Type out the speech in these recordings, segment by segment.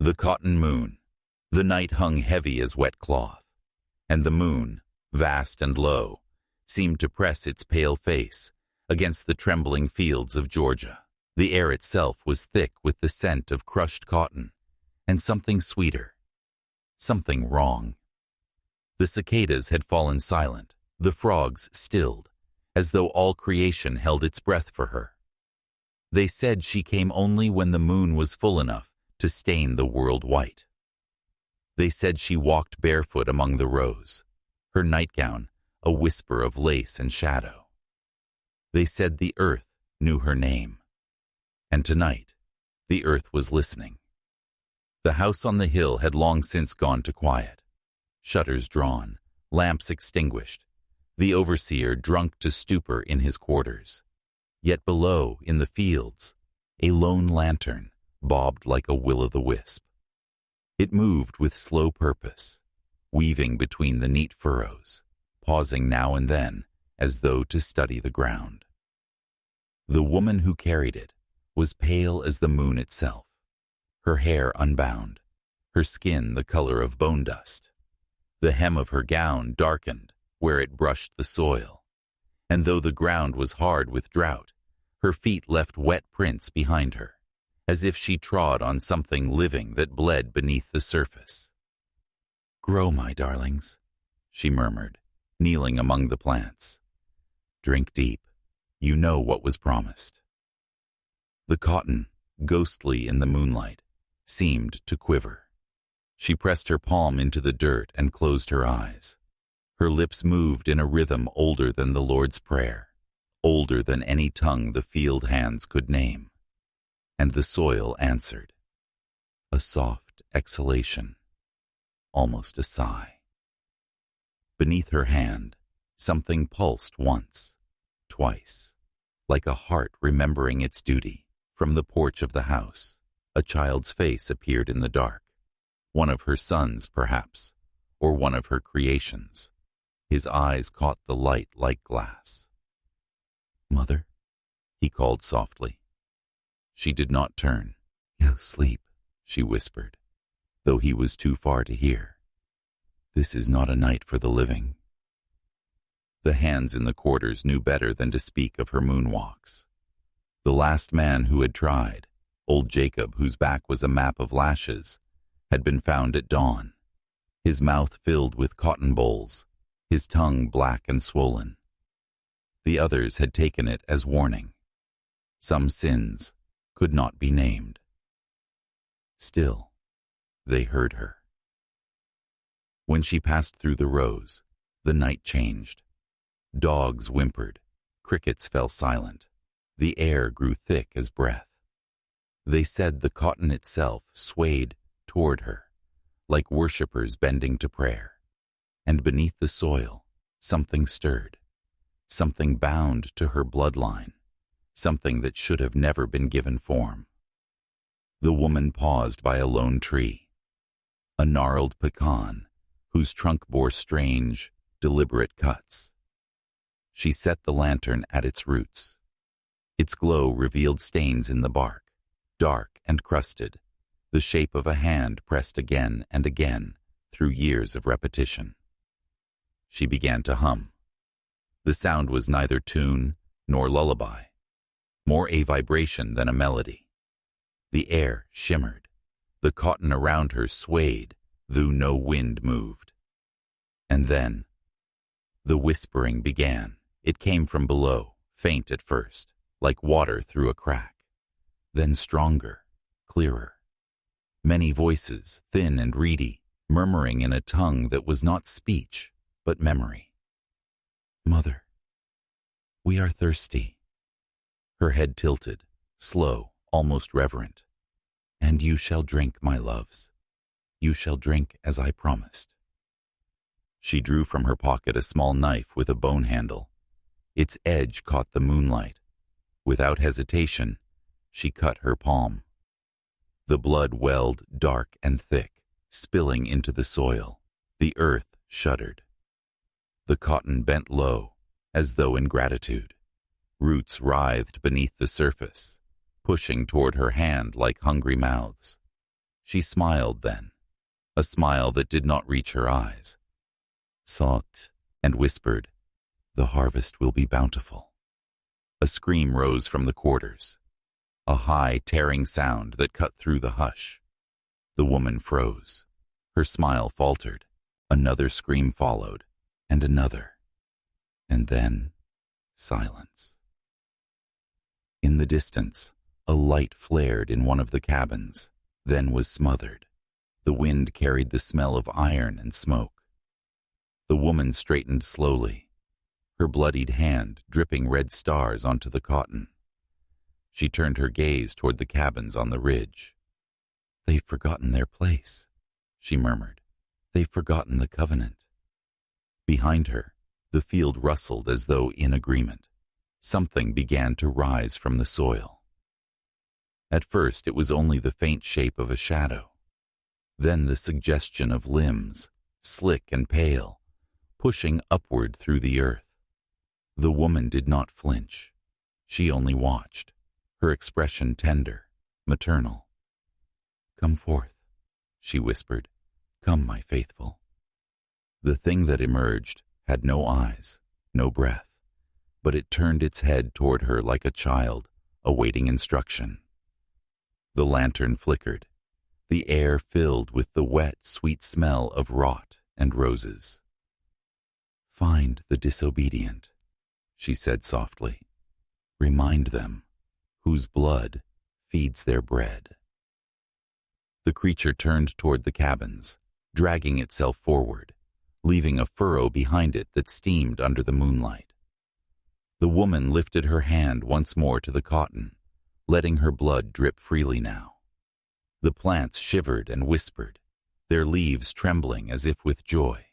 The cotton moon. The night hung heavy as wet cloth, and the moon, vast and low, seemed to press its pale face against the trembling fields of Georgia. The air itself was thick with the scent of crushed cotton, and something sweeter, something wrong. The cicadas had fallen silent, the frogs stilled, as though all creation held its breath for her. They said she came only when the moon was full enough to stain the world white. They said she walked barefoot among the rows, her nightgown a whisper of lace and shadow. They said the earth knew her name. And tonight, the earth was listening. The house on the hill had long since gone to quiet. Shutters drawn, lamps extinguished, the overseer drunk to stupor in his quarters. Yet below, in the fields, a lone lantern bobbed like a will-o'-the-wisp. It moved with slow purpose, weaving between the neat furrows, pausing now and then as though to study the ground. The woman who carried it was pale as the moon itself, her hair unbound, her skin the color of bone dust. The hem of her gown darkened where it brushed the soil, and though the ground was hard with drought, her feet left wet prints behind her, as if she trod on something living that bled beneath the surface. "Grow, my darlings," she murmured, kneeling among the plants. "Drink deep. You know what was promised." The cotton, ghostly in the moonlight, seemed to quiver. She pressed her palm into the dirt and closed her eyes. Her lips moved in a rhythm older than the Lord's Prayer, older than any tongue the field hands could name. And the soil answered. A soft exhalation, almost a sigh. Beneath her hand, something pulsed once, twice, like a heart remembering its duty. From the porch of the house, a child's face appeared in the dark. One of her sons, perhaps, or one of her creations. His eyes caught the light like glass. "Mother?" he called softly. She did not turn. "You sleep," she whispered, though he was too far to hear. "This is not a night for the living." The hands in the quarters knew better than to speak of her moonwalks. The last man who had tried, old Jacob, whose back was a map of lashes, had been found at dawn, his mouth filled with cotton bolls, his tongue black and swollen. The others had taken it as warning. Some sins could not be named. Still, they heard her. When she passed through the rows, the night changed. Dogs whimpered, crickets fell silent. The air grew thick as breath. They said the cotton itself swayed toward her, like worshippers bending to prayer. And beneath the soil, something stirred, something bound to her bloodline, something that should have never been given form. The woman paused by a lone tree, a gnarled pecan whose trunk bore strange, deliberate cuts. She set the lantern at its roots. Its glow revealed stains in the bark, dark and crusted, the shape of a hand pressed again and again through years of repetition. She began to hum. The sound was neither tune nor lullaby, more a vibration than a melody. The air shimmered. The cotton around her swayed, though no wind moved. And then, the whispering began. It came from below, faint at first, like water through a crack, then stronger, clearer. Many voices, thin and reedy, murmuring in a tongue that was not speech, but memory. "Mother, we are thirsty." Her head tilted, slow, almost reverent. "And you shall drink, my loves. You shall drink as I promised." She drew from her pocket a small knife with a bone handle. Its edge caught the moonlight. Without hesitation, she cut her palm. The blood welled dark and thick, spilling into the soil. The earth shuddered. The cotton bent low, as though in gratitude. Roots writhed beneath the surface, pushing toward her hand like hungry mouths. She smiled then, a smile that did not reach her eyes. Sought and whispered, "The harvest will be bountiful." A scream rose from the quarters, a high, tearing sound that cut through the hush. The woman froze. Her smile faltered. Another scream followed, and another. And then, silence. In the distance, a light flared in one of the cabins, then was smothered. The wind carried the smell of iron and smoke. The woman straightened slowly, her bloodied hand dripping red stars onto the cotton. She turned her gaze toward the cabins on the ridge. "They've forgotten their place," she murmured. "They've forgotten the covenant." Behind her, the field rustled as though in agreement. Something began to rise from the soil. At first it was only the faint shape of a shadow. Then the suggestion of limbs, slick and pale, pushing upward through the earth. The woman did not flinch. She only watched, her expression tender, maternal. "Come forth," she whispered. "Come, my faithful." The thing that emerged had no eyes, no breath, but it turned its head toward her like a child, awaiting instruction. The lantern flickered, the air filled with the wet, sweet smell of rot and roses. "Find the disobedient," she said softly. "Remind them, whose blood feeds their bread." The creature turned toward the cabins, dragging itself forward, leaving a furrow behind it that steamed under the moonlight. The woman lifted her hand once more to the cotton, letting her blood drip freely now. The plants shivered and whispered, their leaves trembling as if with joy.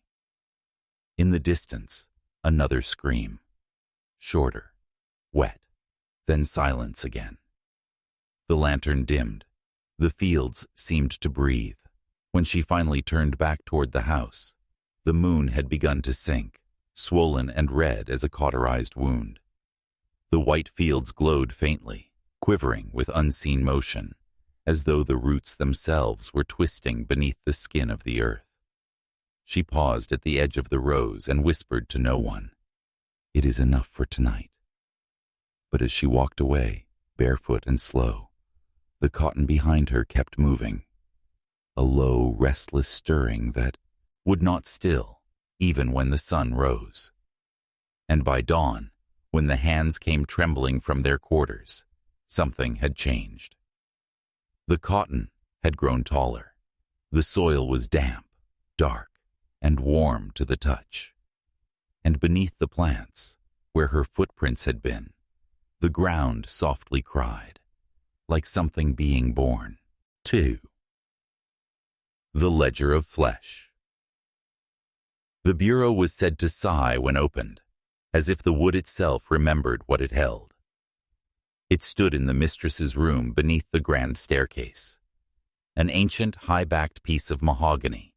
In the distance, another scream. Shorter, wet, then silence again. The lantern dimmed. The fields seemed to breathe. When she finally turned back toward the house, the moon had begun to sink, swollen and red as a cauterized wound. The white fields glowed faintly, quivering with unseen motion, as though the roots themselves were twisting beneath the skin of the earth. She paused at the edge of the rows and whispered to no one, "It is enough for tonight." But as she walked away, barefoot and slow, the cotton behind her kept moving, a low, restless stirring that would not still, even when the sun rose. And by dawn, when the hands came trembling from their quarters, something had changed. The cotton had grown taller. The soil was damp, dark, and warm to the touch. And beneath the plants, where her footprints had been, the ground softly cried, like something being born. 2. The Ledger of Flesh. The bureau was said to sigh when opened, as if the wood itself remembered what it held. It stood in the mistress's room beneath the grand staircase, an ancient, high-backed piece of mahogany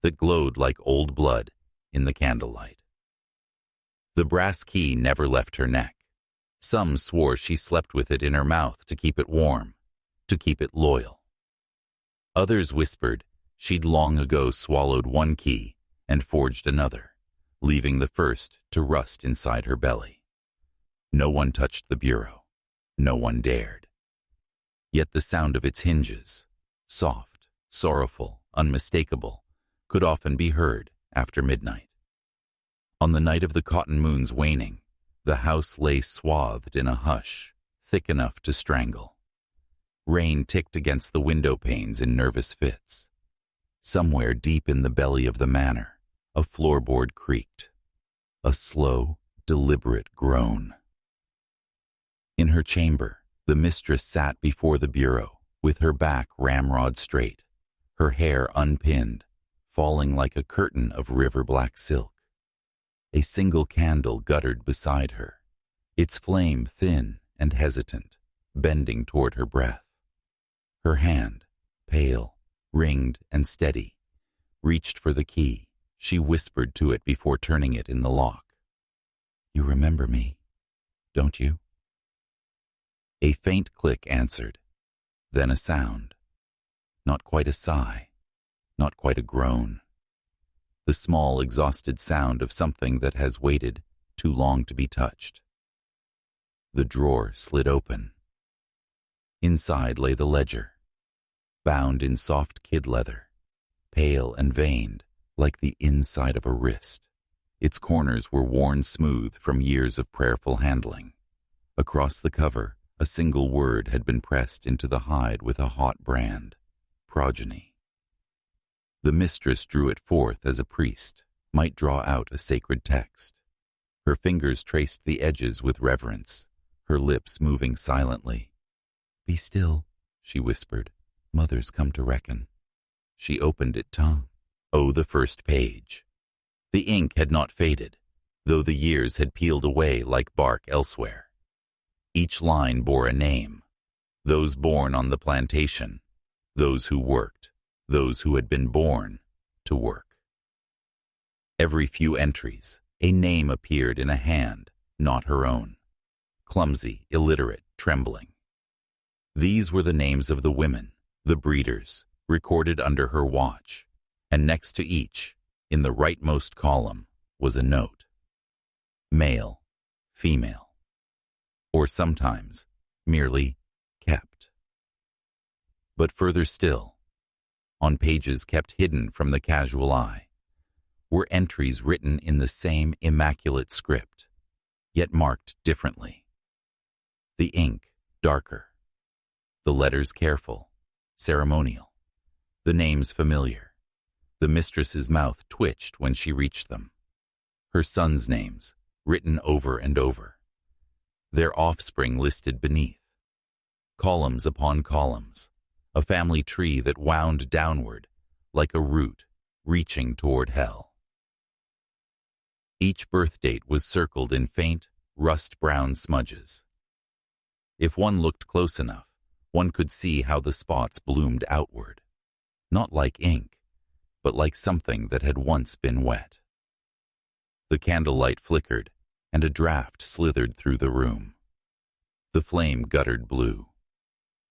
that glowed like old blood in the candlelight. The brass key never left her neck. Some swore she slept with it in her mouth to keep it warm, to keep it loyal. Others whispered she'd long ago swallowed one key and forged another, leaving the first to rust inside her belly. No one touched the bureau. No one dared. Yet the sound of its hinges, soft, sorrowful, unmistakable, could often be heard after midnight. On the night of the cotton moon's waning, the house lay swathed in a hush, thick enough to strangle. Rain ticked against the window panes in nervous fits. Somewhere deep in the belly of the manor, a floorboard creaked. A slow, deliberate groan. In her chamber, the mistress sat before the bureau, with her back ramrod straight, her hair unpinned, falling like a curtain of river-black silk. A single candle guttered beside her, its flame thin and hesitant, bending toward her breath. Her hand, pale, ringed and steady, reached for the key. She whispered to it before turning it in the lock. "You remember me, don't you?" A faint click answered, then a sound. Not quite a sigh, not quite a groan. The small, exhausted sound of something that has waited too long to be touched. The drawer slid open. Inside lay the ledger, bound in soft kid leather, pale and veined like the inside of a wrist. Its corners were worn smooth from years of prayerful handling. Across the cover, a single word had been pressed into the hide with a hot brand: progeny. The mistress drew it forth as a priest might draw out a sacred text. Her fingers traced the edges with reverence, her lips moving silently. "Be still," she whispered. "Mother's come to reckon." She opened it tongue. Oh, the first page. The ink had not faded, though the years had peeled away like bark elsewhere. Each line bore a name: those born on the plantation, those who worked, those who had been born to work. Every few entries, a name appeared in a hand, not her own. Clumsy, illiterate, trembling. These were the names of the women, the breeders, recorded under her watch, and next to each, in the rightmost column, was a note: male, female, or sometimes merely kept. But further still, on pages kept hidden from the casual eye, were entries written in the same immaculate script, yet marked differently. The ink darker, the letters careful, ceremonial, the names familiar. The mistress's mouth twitched when she reached them. Her sons' names, written over and over. Their offspring listed beneath. Columns upon columns, a family tree that wound downward like a root reaching toward hell. Each birth date was circled in faint, rust-brown smudges. If one looked close enough, one could see how the spots bloomed outward, not like ink, but like something that had once been wet. The candlelight flickered, and a draught slithered through the room. The flame guttered blue.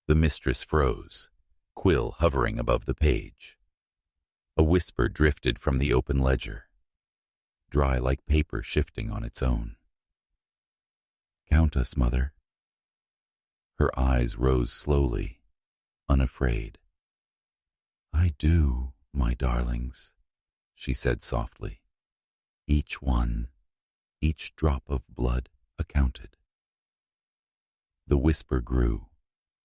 The mistress froze, quill hovering above the page. A whisper drifted from the open ledger, dry like paper shifting on its own. "Count us, Mother." Her eyes rose slowly, unafraid. "I do, my darlings," she said softly. "Each one, each drop of blood accounted." The whisper grew,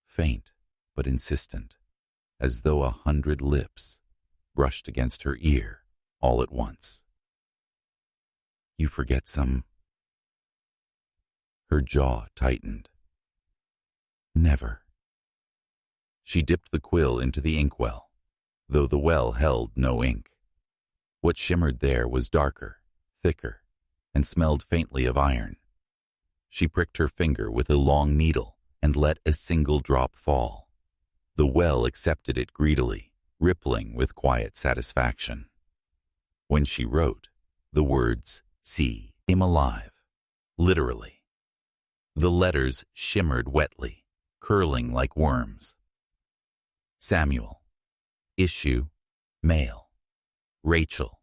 faint but insistent, as though 100 lips brushed against her ear all at once. "You forget some." Her jaw tightened. "Never." She dipped the quill into the inkwell, though the well held no ink. What shimmered there was darker, thicker, and smelled faintly of iron. She pricked her finger with a long needle and let a single drop fall. The well accepted it greedily, rippling with quiet satisfaction. When she wrote, the words "see" came alive, literally. The letters shimmered wetly, curling like worms. Samuel, issue, male. Rachel,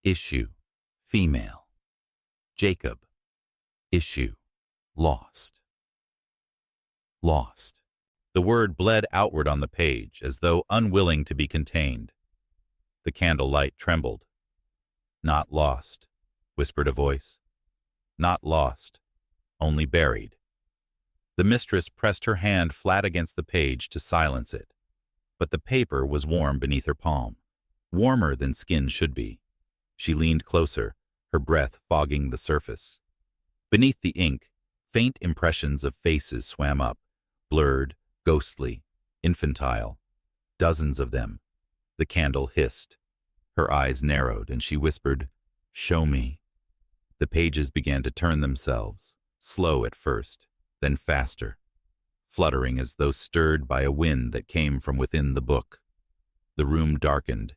issue, female. Jacob, issue, lost. Lost. The word bled outward on the page, as though unwilling to be contained. The candlelight trembled. "Not lost," whispered a voice. "Not lost, only buried." The mistress pressed her hand flat against the page to silence it, but the paper was warm beneath her palm, warmer than skin should be. She leaned closer, her breath fogging the surface. Beneath the ink, faint impressions of faces swam up, blurred, ghostly, infantile. Dozens of them. The candle hissed. Her eyes narrowed, and she whispered, "Show me." The pages began to turn themselves, slow at first, then faster, fluttering as though stirred by a wind that came from within the book. The room darkened.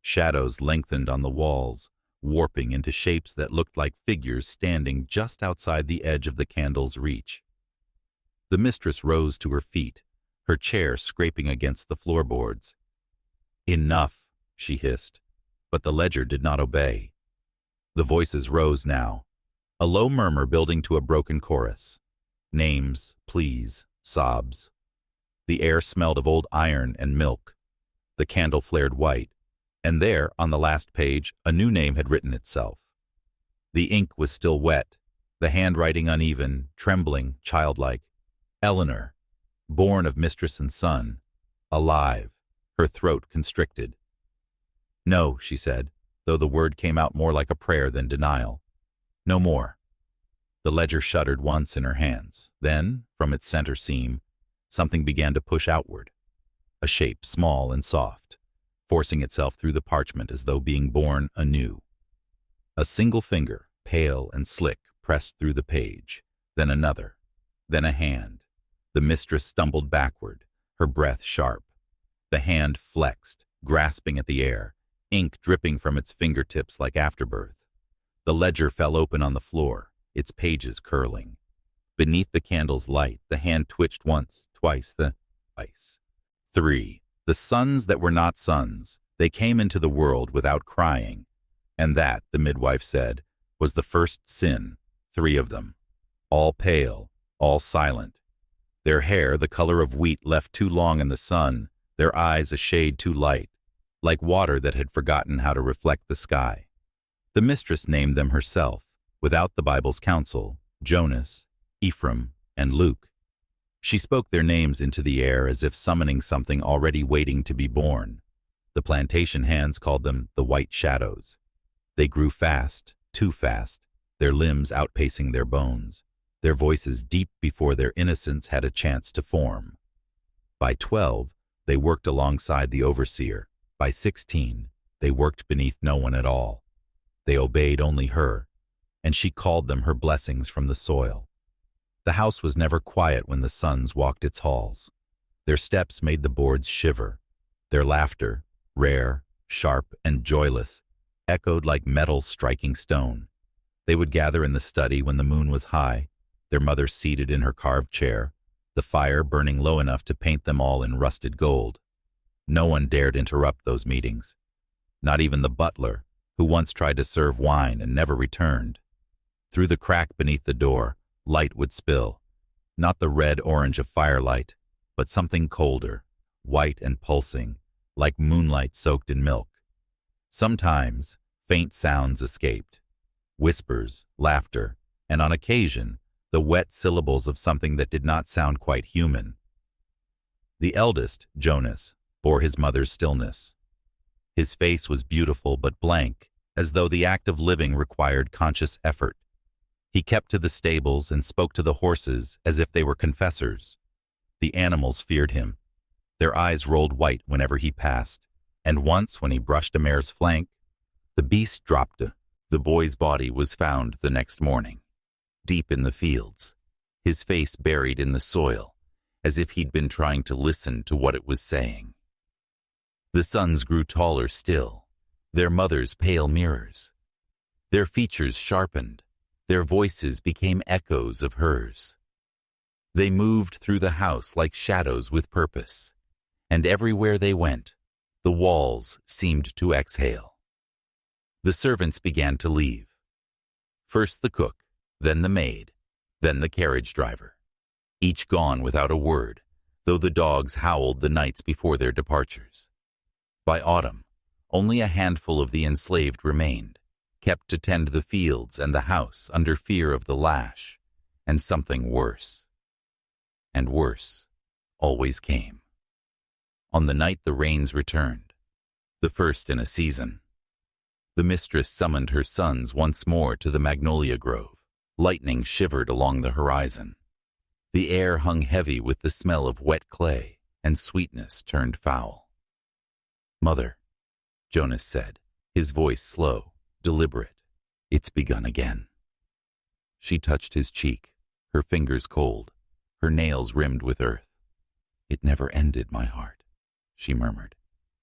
Shadows lengthened on the walls, warping into shapes that looked like figures standing just outside the edge of the candle's reach. The mistress rose to her feet, her chair scraping against the floorboards. "Enough," she hissed, but the ledger did not obey. The voices rose now, a low murmur building to a broken chorus. Names, pleas, sobs. The air smelled of old iron and milk. The candle flared white, and there, on the last page, a new name had written itself. The ink was still wet, the handwriting uneven, trembling, childlike. Eleanor, born of mistress and son, alive, her throat constricted. "No," she said, though the word came out more like a prayer than denial. "No more." The ledger shuddered once in her hands. Then, from its center seam, something began to push outward, a shape small and soft, forcing itself through the parchment as though being born anew. A single finger, pale and slick, pressed through the page, then another, then a hand. The mistress stumbled backward, her breath sharp. The hand flexed, grasping at the air, ink dripping from its fingertips like afterbirth. The ledger fell open on the floor, its pages curling. Beneath the candle's light, the hand twitched once, twice, twice. 3. The sons that were not sons, they came into the world without crying. And that, the midwife said, was the first sin, 3 of them. All pale, all silent. Their hair the color of wheat left too long in the sun, their eyes a shade too light, like water that had forgotten how to reflect the sky. The mistress named them herself, without the Bible's counsel, Jonas, Ephraim, and Luke. She spoke their names into the air as if summoning something already waiting to be born. The plantation hands called them the White Shadows. They grew fast, too fast, their limbs outpacing their bones, their voices deep before their innocence had a chance to form. By 12, they worked alongside the overseer. By 16, they worked beneath no one at all. They obeyed only her, and she called them her blessings from the soil. The house was never quiet when the sons walked its halls. Their steps made the boards shiver. Their laughter, rare, sharp, and joyless, echoed like metal striking stone. They would gather in the study when the moon was high, their mother seated in her carved chair, the fire burning low enough to paint them all in rusted gold. No one dared interrupt those meetings, not even the butler, who once tried to serve wine and never returned. Through the crack beneath the door, light would spill, not the red-orange of firelight, but something colder, white and pulsing, like moonlight soaked in milk. Sometimes, faint sounds escaped, whispers, laughter, and on occasion, the wet syllables of something that did not sound quite human. The eldest, Jonas, bore his mother's stillness. His face was beautiful but blank, as though the act of living required conscious effort. He kept to the stables and spoke to the horses as if they were confessors. The animals feared him. Their eyes rolled white whenever he passed, and once when he brushed a mare's flank, the beast dropped. The boy's body was found the next morning, deep in the fields, his face buried in the soil, as if he'd been trying to listen to what it was saying. The sons grew taller still, their mothers pale mirrors. Their features sharpened, their voices became echoes of hers. They moved through the house like shadows with purpose, and everywhere they went, the walls seemed to exhale. The servants began to leave. First the cook, then the maid, then the carriage driver, each gone without a word, though the dogs howled the nights before their departures. By autumn, only a handful of the enslaved remained, kept to tend the fields and the house under fear of the lash, and something worse. And worse always came. On the night the rains returned, the first in a season, the mistress summoned her sons once more to the magnolia grove. Lightning shivered along the horizon. The air hung heavy with the smell of wet clay, and sweetness turned foul. "Mother," Jonas said, his voice slow, deliberate, "it's begun again." She touched his cheek, her fingers cold, her nails rimmed with earth. "It never ended, my heart," she murmured.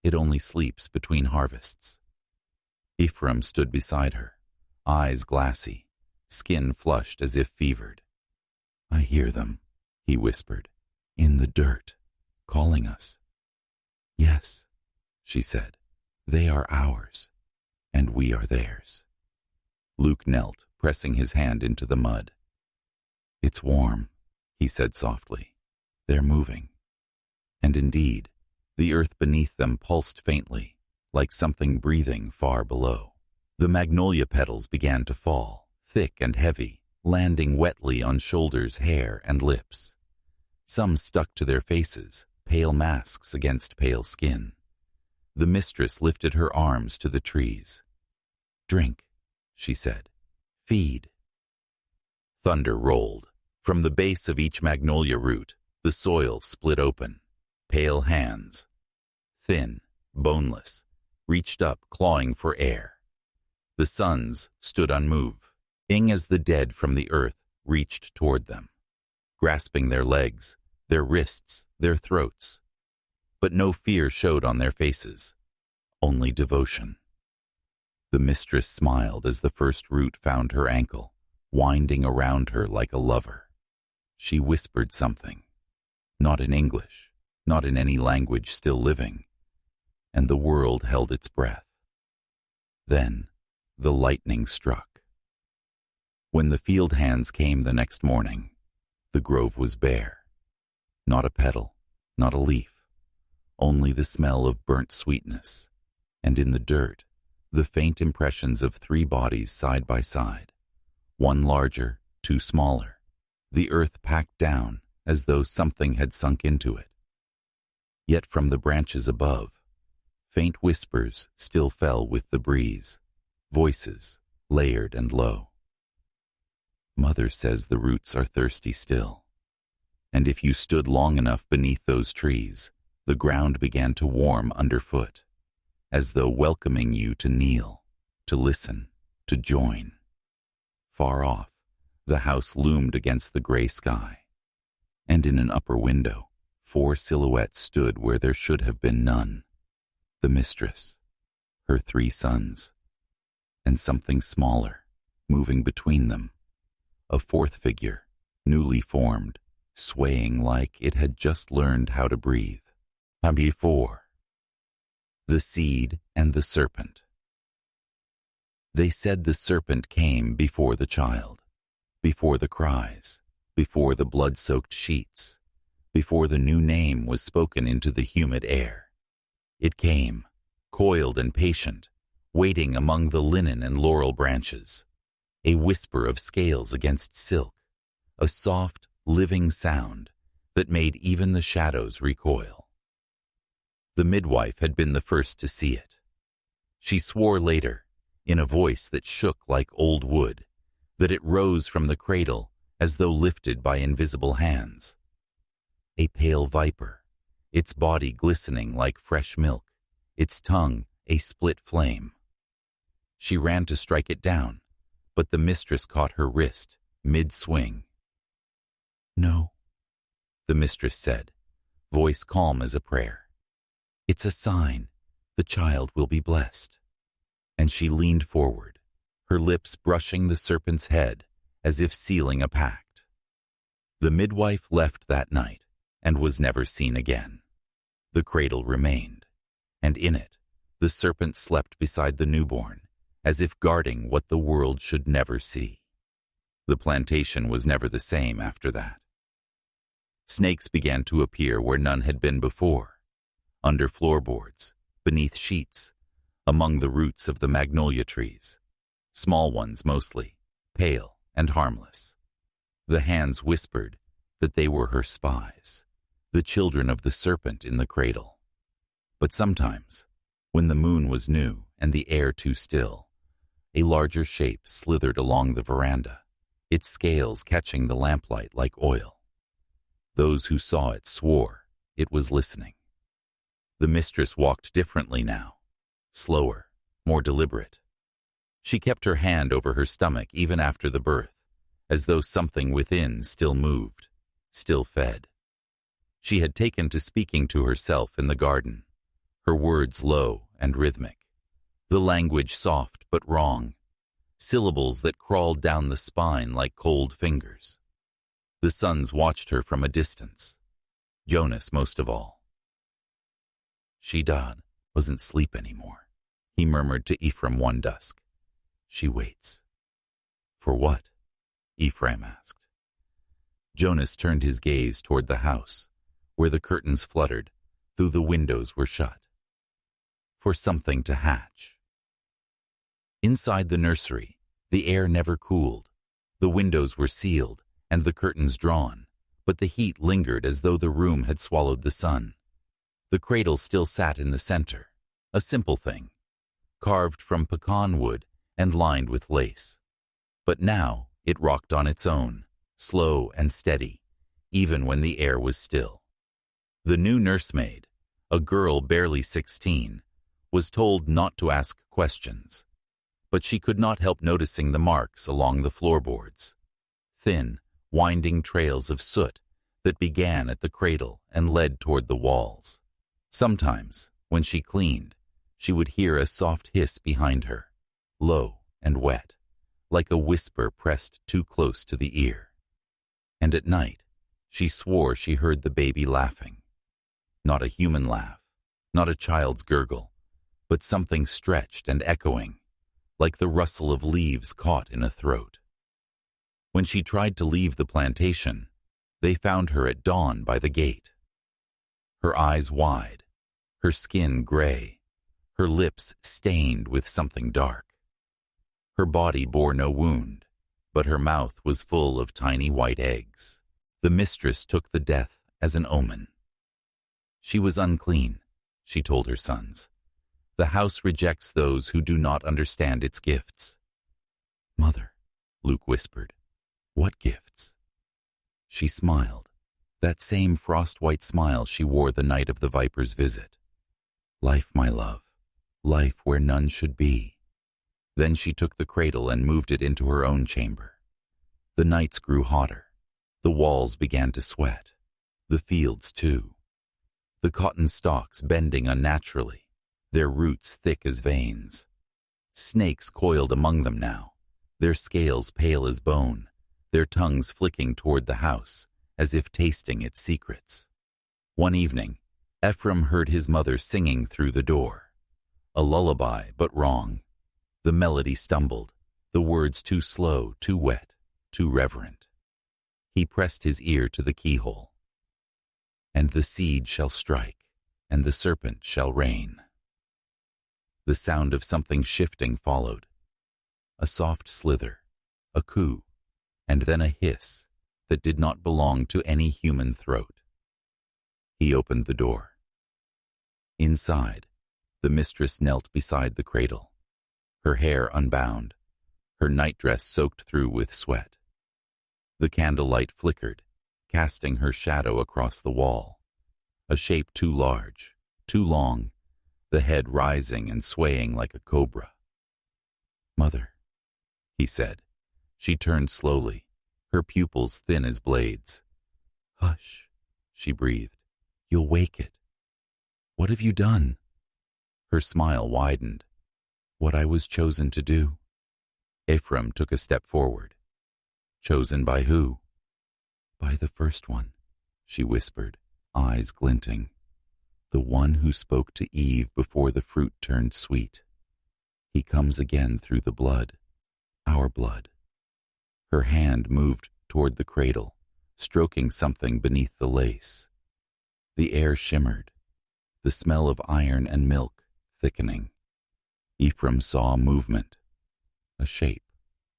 "It only sleeps between harvests." Ephraim stood beside her, eyes glassy, skin flushed as if fevered. "I hear them," he whispered, "in the dirt." calling us." "Yes," she said. "They are ours, and we are theirs." Luke knelt, pressing his hand into the mud. "It's warm," he said softly. "They're moving." And indeed, the earth beneath them pulsed faintly, like something breathing far below. The magnolia petals began to fall, thick and heavy, landing wetly on shoulders, hair, and lips. Some stuck to their faces, pale masks against pale skin. The mistress lifted her arms to the trees. "Drink," she said. "Feed." Thunder rolled. From the base of each magnolia root, the soil split open. Pale hands, thin, boneless, reached up, clawing for air. The suns stood unmoved, as the dead from the earth reached toward them, grasping their legs, their wrists, their throats. But no fear showed on their faces, only devotion. The mistress smiled as the first root found her ankle, winding around her like a lover. She whispered something, not in English, not in any language still living, and the world held its breath. Then the lightning struck. When the field hands came the next morning, the grove was bare. Not a petal, not a leaf, only the smell of burnt sweetness, and in the dirt, the faint impressions of 3 bodies side by side, one larger, 2 smaller, the earth packed down as though something had sunk into it. Yet from the branches above, faint whispers still fell with the breeze, voices layered and low. "Mother says the roots are thirsty still, and if you stood long enough beneath those trees, the ground began to warm underfoot, as though welcoming you to kneel, to listen, to join." Far off, the house loomed against the gray sky, and in an upper window, 4 silhouettes stood where there should have been none. The mistress, her 3 sons, and something smaller, moving between them. A 4th figure, newly formed, swaying like it had just learned how to breathe. Before. The seed and the serpent. They said the serpent came before the child, before the cries, before the blood-soaked sheets, before the new name was spoken into the humid air. It came, coiled and patient, waiting among the linen and laurel branches, a whisper of scales against silk, a soft, living sound that made even the shadows recoil. The midwife had been the first to see it. She swore later, in a voice that shook like old wood, that it rose from the cradle as though lifted by invisible hands. A pale viper, its body glistening like fresh milk, its tongue a split flame. She ran to strike it down, but the mistress caught her wrist, mid-swing. "No," the mistress said, voice calm as a prayer. "It's a sign. The child will be blessed." And she leaned forward, her lips brushing the serpent's head as if sealing a pact. The midwife left that night and was never seen again. The cradle remained, and in it the serpent slept beside the newborn, as if guarding what the world should never see. The plantation was never the same after that. Snakes began to appear where none had been before, under floorboards, beneath sheets, among the roots of the magnolia trees, small ones mostly, pale and harmless. The hands whispered that they were her spies, the children of the serpent in the cradle. But sometimes, when the moon was new and the air too still, a larger shape slithered along the veranda, its scales catching the lamplight like oil. Those who saw it swore it was listening. The mistress walked differently now, slower, more deliberate. She kept her hand over her stomach even after the birth, as though something within still moved, still fed. She had taken to speaking to herself in the garden, her words low and rhythmic, the language soft but wrong, syllables that crawled down the spine like cold fingers. The sons watched her from a distance, Jonas most of all, She wasn't sleep anymore, he murmured to Ephraim one dusk. She waits. For what? Ephraim asked. Jonas turned his gaze toward the house, where the curtains fluttered, though the windows were shut. For something to hatch. Inside the nursery, the air never cooled. The windows were sealed and the curtains drawn, but the heat lingered as though the room had swallowed the sun. The cradle still sat in the center, a simple thing, carved from pecan wood and lined with lace. But now it rocked on its own, slow and steady, even when the air was still. The new nursemaid, a girl barely 16, was told not to ask questions, but she could not help noticing the marks along the floorboards, thin, winding trails of soot that began at the cradle and led toward the walls. Sometimes, when she cleaned, she would hear a soft hiss behind her, low and wet, like a whisper pressed too close to the ear. And at night, she swore she heard the baby laughing. Not a human laugh, not a child's gurgle, but something stretched and echoing, like the rustle of leaves caught in a throat. When she tried to leave the plantation, they found her at dawn by the gate. Her eyes wide, her skin gray, her lips stained with something dark. Her body bore no wound, but her mouth was full of tiny white eggs. The mistress took the death as an omen. She was unclean, she told her sons. The house rejects those who do not understand its gifts. Mother, Luke whispered, what gifts? She smiled, that same frost-white smile she wore the night of the viper's visit. Life, my love, life where none should be. Then she took the cradle and moved it into her own chamber. The nights grew hotter. The walls began to sweat. The fields, too. The cotton stalks bending unnaturally, their roots thick as veins. Snakes coiled among them now, their scales pale as bone, their tongues flicking toward the house, as if tasting its secrets. One evening, Ephraim heard his mother singing through the door. A lullaby, but wrong. The melody stumbled, the words too slow, too wet, too reverent. He pressed his ear to the keyhole. And the seed shall strike, and the serpent shall reign. The sound of something shifting followed. A soft slither, a coo, and then a hiss that did not belong to any human throat. He opened the door. Inside, the mistress knelt beside the cradle, her hair unbound, her nightdress soaked through with sweat. The candlelight flickered, casting her shadow across the wall, a shape too large, too long, the head rising and swaying like a cobra. Mother, he said. She turned slowly, her pupils thin as blades. Hush, she breathed. You'll wake it. What have you done? Her smile widened. What I was chosen to do. Ephraim took a step forward. Chosen by who? By the first one, she whispered, eyes glinting. The one who spoke to Eve before the fruit turned sweet. He comes again through the blood, our blood. Her hand moved toward the cradle, stroking something beneath the lace. The air shimmered, the smell of iron and milk thickening. Ephraim saw movement, a shape,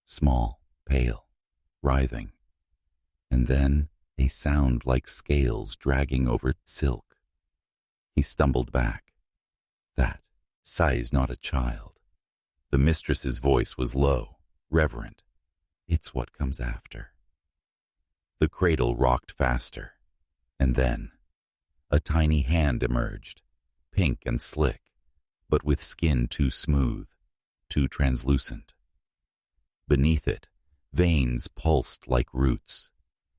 small, pale, writhing, and then a sound like scales dragging over silk. He stumbled back. That sighs not a child. The mistress's voice was low, reverent. It's what comes after. The cradle rocked faster, and then a tiny hand emerged, pink and slick, but with skin too smooth, too translucent. Beneath it, veins pulsed like roots.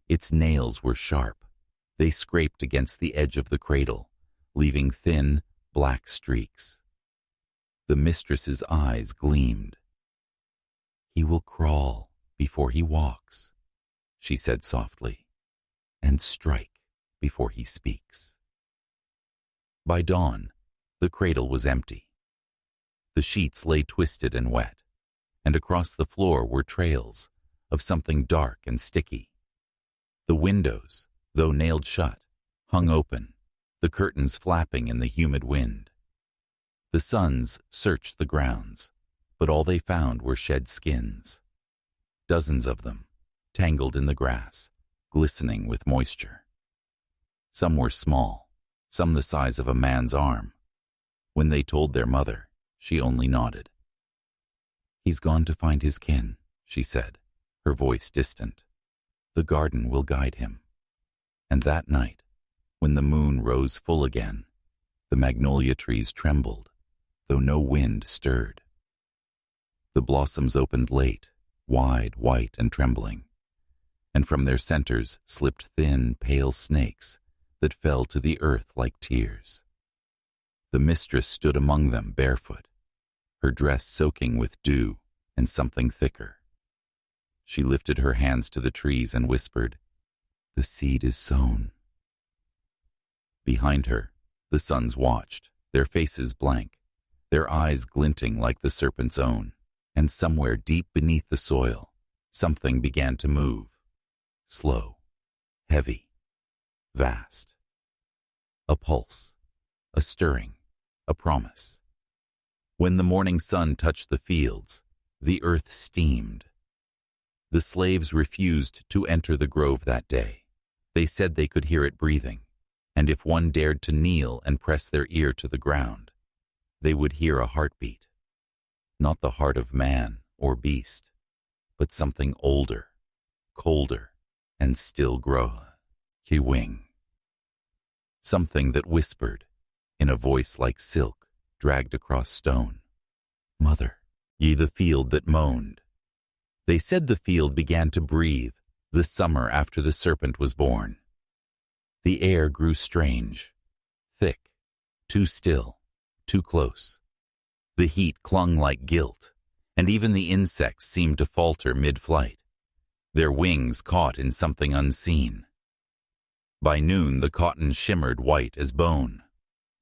Its nails were sharp. They scraped against the edge of the cradle, leaving thin, black streaks. The mistress's eyes gleamed. He will crawl before he walks, she said softly, and strike before he speaks. By dawn, The cradle was empty. The sheets lay twisted and wet, and across the floor were trails of something dark and sticky. The windows, though nailed shut, hung open, the curtains flapping in the humid wind. The sons searched the grounds, but all they found were shed skins. Dozens of them, tangled in the grass, glistening with moisture. Some were small, some the size of a man's arm. When they told their mother, she only nodded. "He's gone to find his kin," she said, her voice distant. "The garden will guide him." And that night, when the moon rose full again, the magnolia trees trembled, though no wind stirred. The blossoms opened late, wide, white, and trembling, and from their centers slipped thin, pale snakes that fell to the earth like tears. The mistress stood among them barefoot, her dress soaking with dew and something thicker. She lifted her hands to the trees and whispered, "The seed is sown." Behind her, the sons watched, their faces blank, their eyes glinting like the serpent's own, and somewhere deep beneath the soil, something began to move, slow, heavy, vast. A pulse, a stirring, a promise. When the morning sun touched the fields, the earth steamed. The slaves refused to enter the grove that day. They said they could hear it breathing, and if one dared to kneel and press their ear to the ground, they would hear a heartbeat. Not the heart of man or beast, but something older, colder, and still growing. Something that whispered, in a voice like silk dragged across stone, "Mother, ye the field that moaned." They said the field began to breathe the summer after the serpent was born. The air grew strange, thick, too still, too close. The heat clung like guilt, and even the insects seemed to falter mid-flight, their wings caught in something unseen. By noon the cotton shimmered white as bone,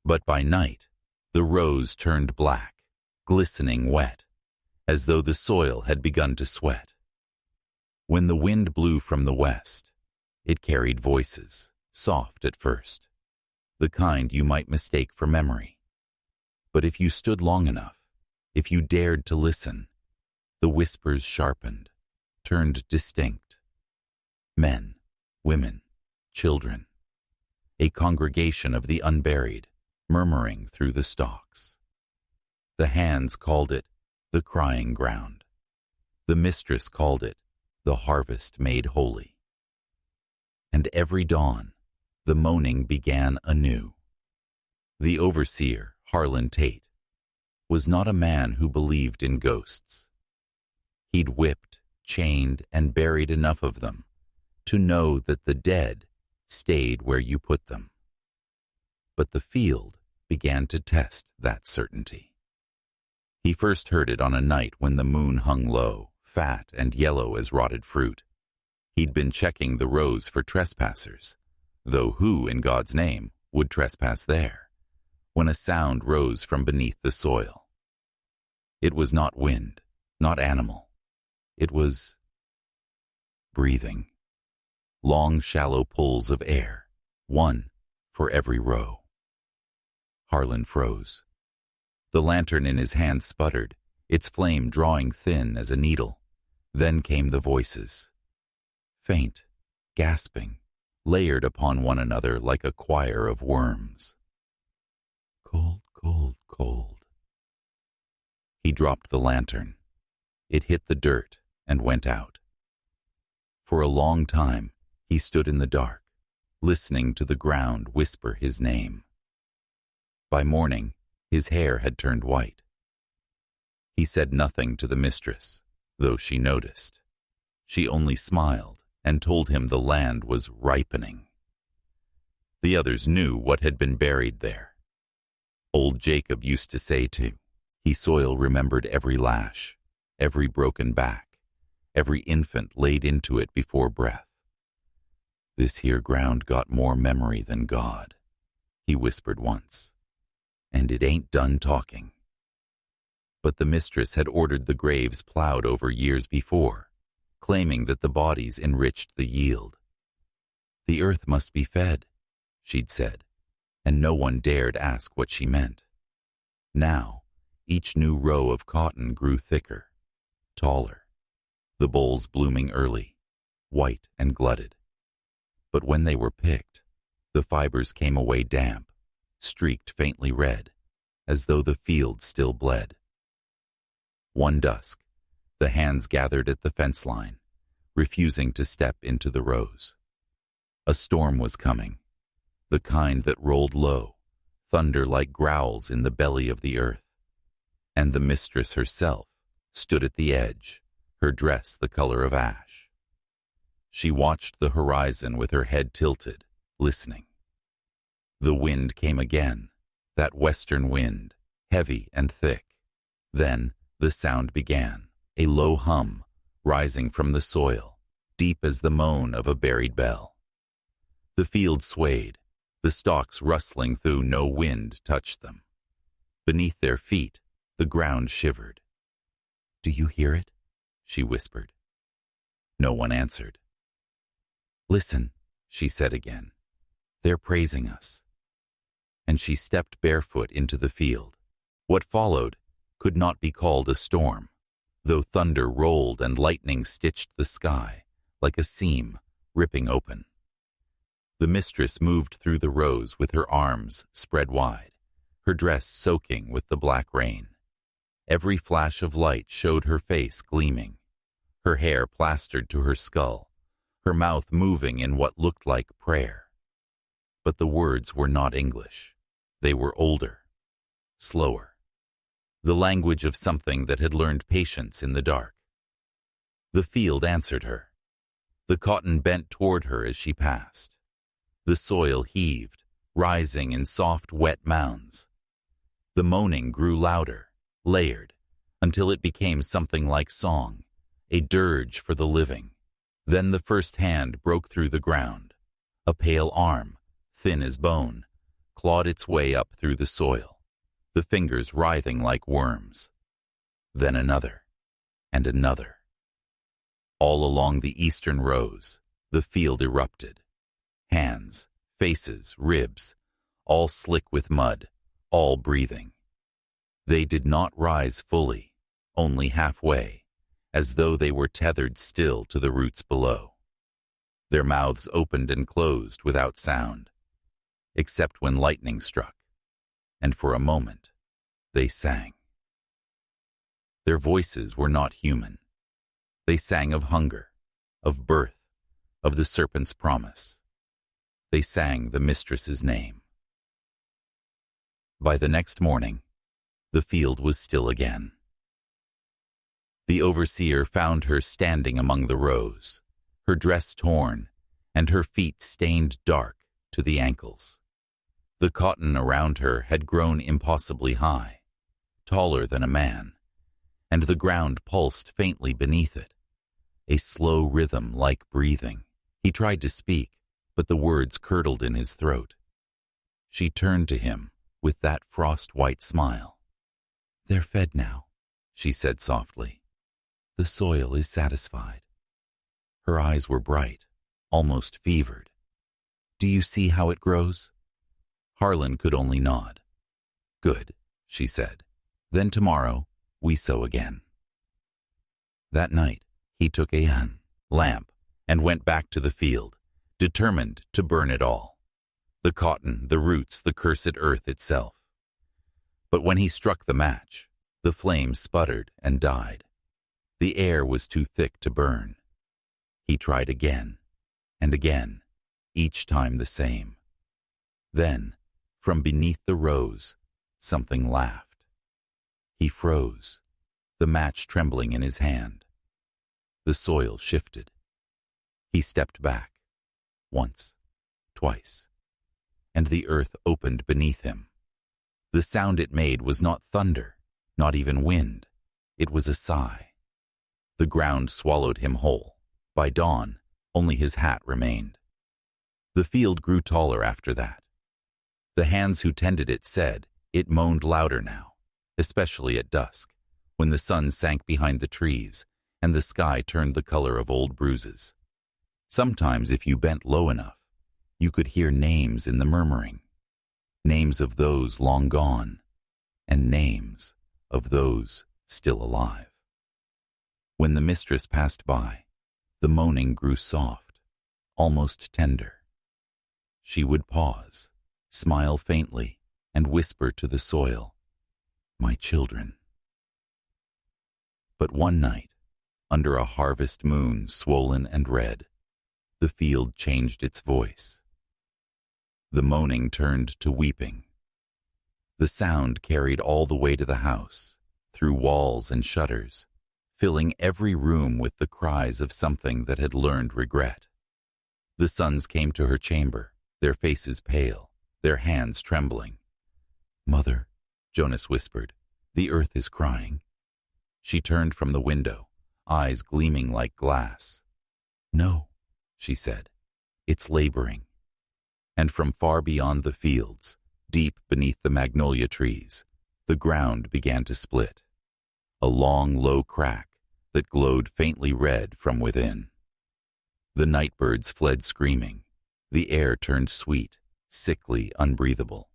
but by night the rose turned black, glistening wet, as though the soil had begun to sweat. When the wind blew from the west, it carried voices, soft at first, the kind you might mistake for memory. But if you stood long enough, if you dared to listen, the whispers sharpened, turned distinct. Men, women, children, a congregation of the unburied, murmuring through the stalks. The hands called it the crying ground. The mistress called it the harvest made holy. And every dawn, the moaning began anew. The overseer, Harlan Tate, was not a man who believed in ghosts. He'd whipped, chained, and buried enough of them to know that the dead stayed where you put them. But the field began to test that certainty. He first heard it on a night when the moon hung low, fat and yellow as rotted fruit. He'd been checking the rows for trespassers, though who, in God's name, would trespass there, when a sound rose from beneath the soil. It was not wind, not animal. It was breathing. Long, shallow pulls of air, one for every row. Harlan froze. The lantern in his hand sputtered, its flame drawing thin as a needle. Then came the voices. Faint, gasping, layered upon one another like a choir of worms. Cold, cold, cold. He dropped the lantern. It hit the dirt and went out. For a long time, he stood in the dark, listening to the ground whisper his name. By morning, his hair had turned white. He said nothing to the mistress, though she noticed. She only smiled and told him the land was ripening. The others knew what had been buried there. Old Jacob used to say too, soil remembered every lash, every broken back, every infant laid into it before breath. This here ground got more memory than God, he whispered once. and it ain't done talking. But the mistress had ordered the graves plowed over years before, claiming that the bodies enriched the yield. The earth must be fed, she'd said, and no one dared ask what she meant. Now, each new row of cotton grew thicker, taller, the bolls blooming early, white and glutted. But when they were picked, the fibers came away damp, streaked faintly red, as though the field still bled. One dusk, the hands gathered at the fence line, refusing to step into the rows. A storm was coming, the kind that rolled low, thunder like growls in the belly of the earth. And the mistress herself stood at the edge, her dress the color of ash. She watched the horizon with her head tilted, listening. The wind came again, that western wind, heavy and thick. Then the sound began, a low hum, rising from the soil, deep as the moan of a buried bell. The field swayed, the stalks rustling though no wind touched them. Beneath their feet, the ground shivered. "Do you hear it?" she whispered. No one answered. "Listen," she said again. "They're praising us." And she stepped barefoot into the field. What followed could not be called a storm, though thunder rolled and lightning stitched the sky like a seam ripping open. The mistress moved through the rows with her arms spread wide, her dress soaking with the black rain. Every flash of light showed her face gleaming, her hair plastered to her skull, her mouth moving in what looked like prayer. But the words were not English. They were older, slower, the language of something that had learned patience in the dark. The field answered her. The cotton bent toward her as she passed. The soil heaved, rising in soft, wet mounds. The moaning grew louder, layered, until it became something like song, a dirge for the living. Then the first hand broke through the ground. A pale arm, thin as bone, clawed its way up through the soil, the fingers writhing like worms. Then another, and another. All along the eastern rows, the field erupted. Hands, faces, ribs, all slick with mud, all breathing. They did not rise fully, only halfway, as though they were tethered still to the roots below. Their mouths opened and closed without sound, except when lightning struck, and for a moment they sang. Their voices were not human. They sang of hunger, of birth, of the serpent's promise. They sang the mistress's name. By the next morning, the field was still again. The overseer found her standing among the rows, her dress torn, and her feet stained dark to the ankles. The cotton around her had grown impossibly high, taller than a man, and the ground pulsed faintly beneath it, a slow rhythm like breathing. He tried to speak, but the words curdled in his throat. She turned to him with that frost-white smile. "They're fed now," she said softly. "The soil is satisfied." Her eyes were bright, almost fevered. "Do you see how it grows?" Harlan could only nod. "Good," she said. "Then tomorrow we sow again." That night he took a lamp and went back to the field, determined to burn it all. The cotton, the roots, the cursed earth itself. But when he struck the match, the flame sputtered and died. The air was too thick to burn. He tried again and again, each time the same. Then, from beneath the rose, something laughed. He froze, the match trembling in his hand. The soil shifted. He stepped back, once, twice, and the earth opened beneath him. The sound it made was not thunder, not even wind. It was a sigh. The ground swallowed him whole. By dawn, only his hat remained. The field grew taller after that. The hands who tended it said It moaned louder now, especially at dusk, when the sun sank behind the trees and the sky turned the color of old bruises. Sometimes, if you bent low enough, you could hear names in the murmuring, names of those long gone, and names of those still alive. When the mistress passed by, the moaning grew soft, almost tender. She would pause, smile faintly, and whisper to the soil, "My children." But one night, under a harvest moon swollen and red, the field changed its voice. The moaning turned to weeping. The sound carried all the way to the house, through walls and shutters, filling every room with the cries of something that had learned regret. The sons came to her chamber, their faces pale, their hands trembling. "Mother," Jonas whispered, "the earth is crying." She turned from the window, eyes gleaming like glass. "No," she said, "it's laboring." And from far beyond the fields, deep beneath the magnolia trees, the ground began to split. A long, low crack that glowed faintly red from within. The night birds fled screaming. The air turned sweet, sickly, unbreathable.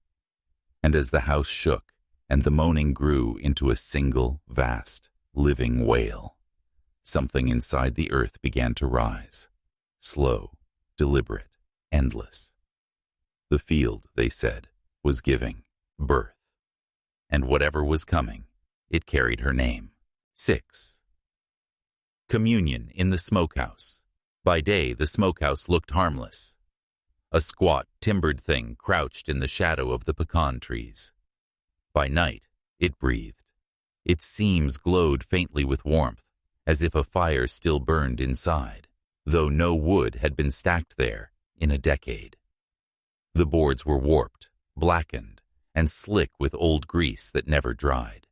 And as the house shook and the moaning grew into a single, vast, living wail, something inside the earth began to rise, slow, deliberate, endless. The field, they said, was giving birth. And whatever was coming, it carried her name. 6. Communion in the smokehouse. By day, the smokehouse looked harmless. A squat, timbered thing crouched in the shadow of the pecan trees. By night, it breathed. Its seams glowed faintly with warmth, as if a fire still burned inside, though no wood had been stacked there in a decade. The boards were warped, blackened, and slick with old grease that never dried.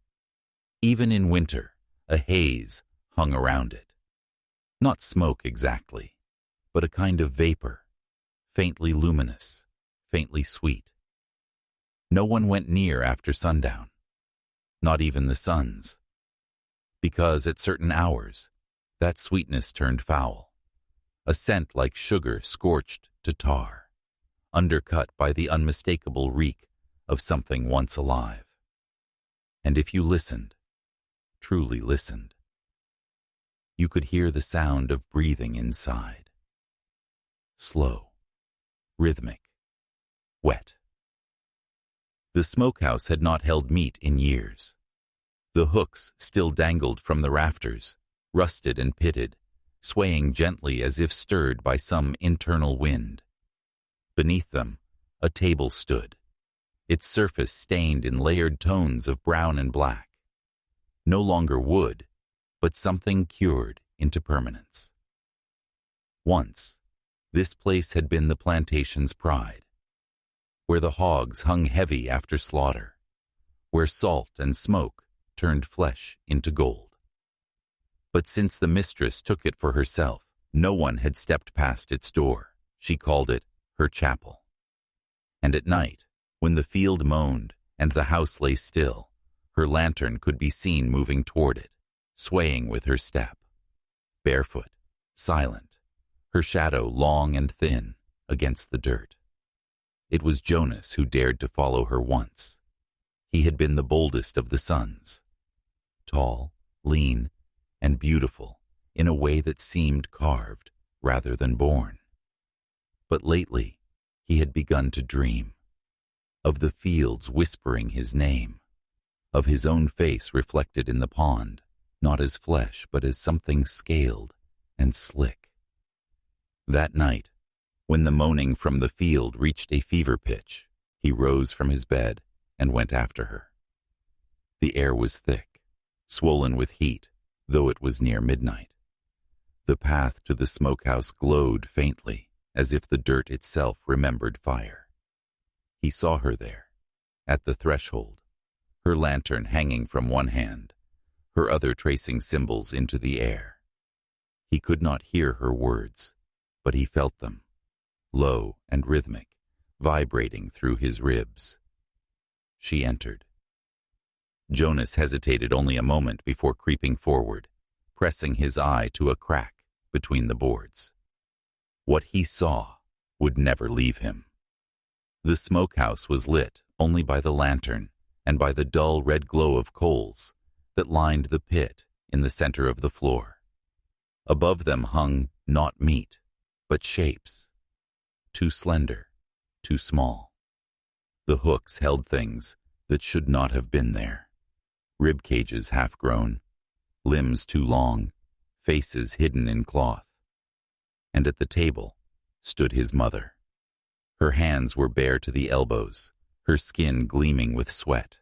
Even in winter, a haze hung around it. Not smoke exactly, but a kind of vapor, faintly luminous, faintly sweet. No one went near after sundown, not even the sons, because at certain hours, that sweetness turned foul, a scent like sugar scorched to tar, undercut by the unmistakable reek of something once alive. And if you listened, truly listened, you could hear the sound of breathing inside. Slow, rhythmic, wet. The smokehouse had not held meat in years. The hooks still dangled from the rafters, rusted and pitted, swaying gently as if stirred by some internal wind. Beneath them, a table stood, its surface stained in layered tones of brown and black. No longer wood, but something cured into permanence. Once, this place had been the plantation's pride, where the hogs hung heavy after slaughter, where salt and smoke turned flesh into gold. But since the mistress took it for herself, no one had stepped past its door. She called it her chapel. And at night, when the field moaned and the house lay still, her lantern could be seen moving toward it, swaying with her step, barefoot, silent, her shadow long and thin against the dirt. It was Jonas who dared to follow her once. He had been the boldest of the sons, tall, lean, and beautiful in a way that seemed carved rather than born. But lately, he had begun to dream of the fields whispering his name, of his own face reflected in the pond, not as flesh but as something scaled and slick. That night, when the moaning from the field reached a fever pitch, he rose from his bed and went after her. The air was thick, swollen with heat, though it was near midnight. The path to the smokehouse glowed faintly, as if the dirt itself remembered fire. He saw her there, at the threshold, her lantern hanging from one hand, her other tracing symbols into the air. He could not hear her words, but he felt them, low and rhythmic, vibrating through his ribs. she entered. Jonas hesitated only a moment before creeping forward, pressing his eye to a crack between the boards. What he saw would never leave him. The smokehouse was lit only by the lantern and by the dull red glow of coals that lined the pit in the center of the floor. Above them hung not meat, but shapes, too slender, too small. The hooks held things that should not have been there. Rib cages half-grown, limbs too long, faces hidden in cloth. And at the table stood his mother. Her hands were bare to the elbows, her skin gleaming with sweat.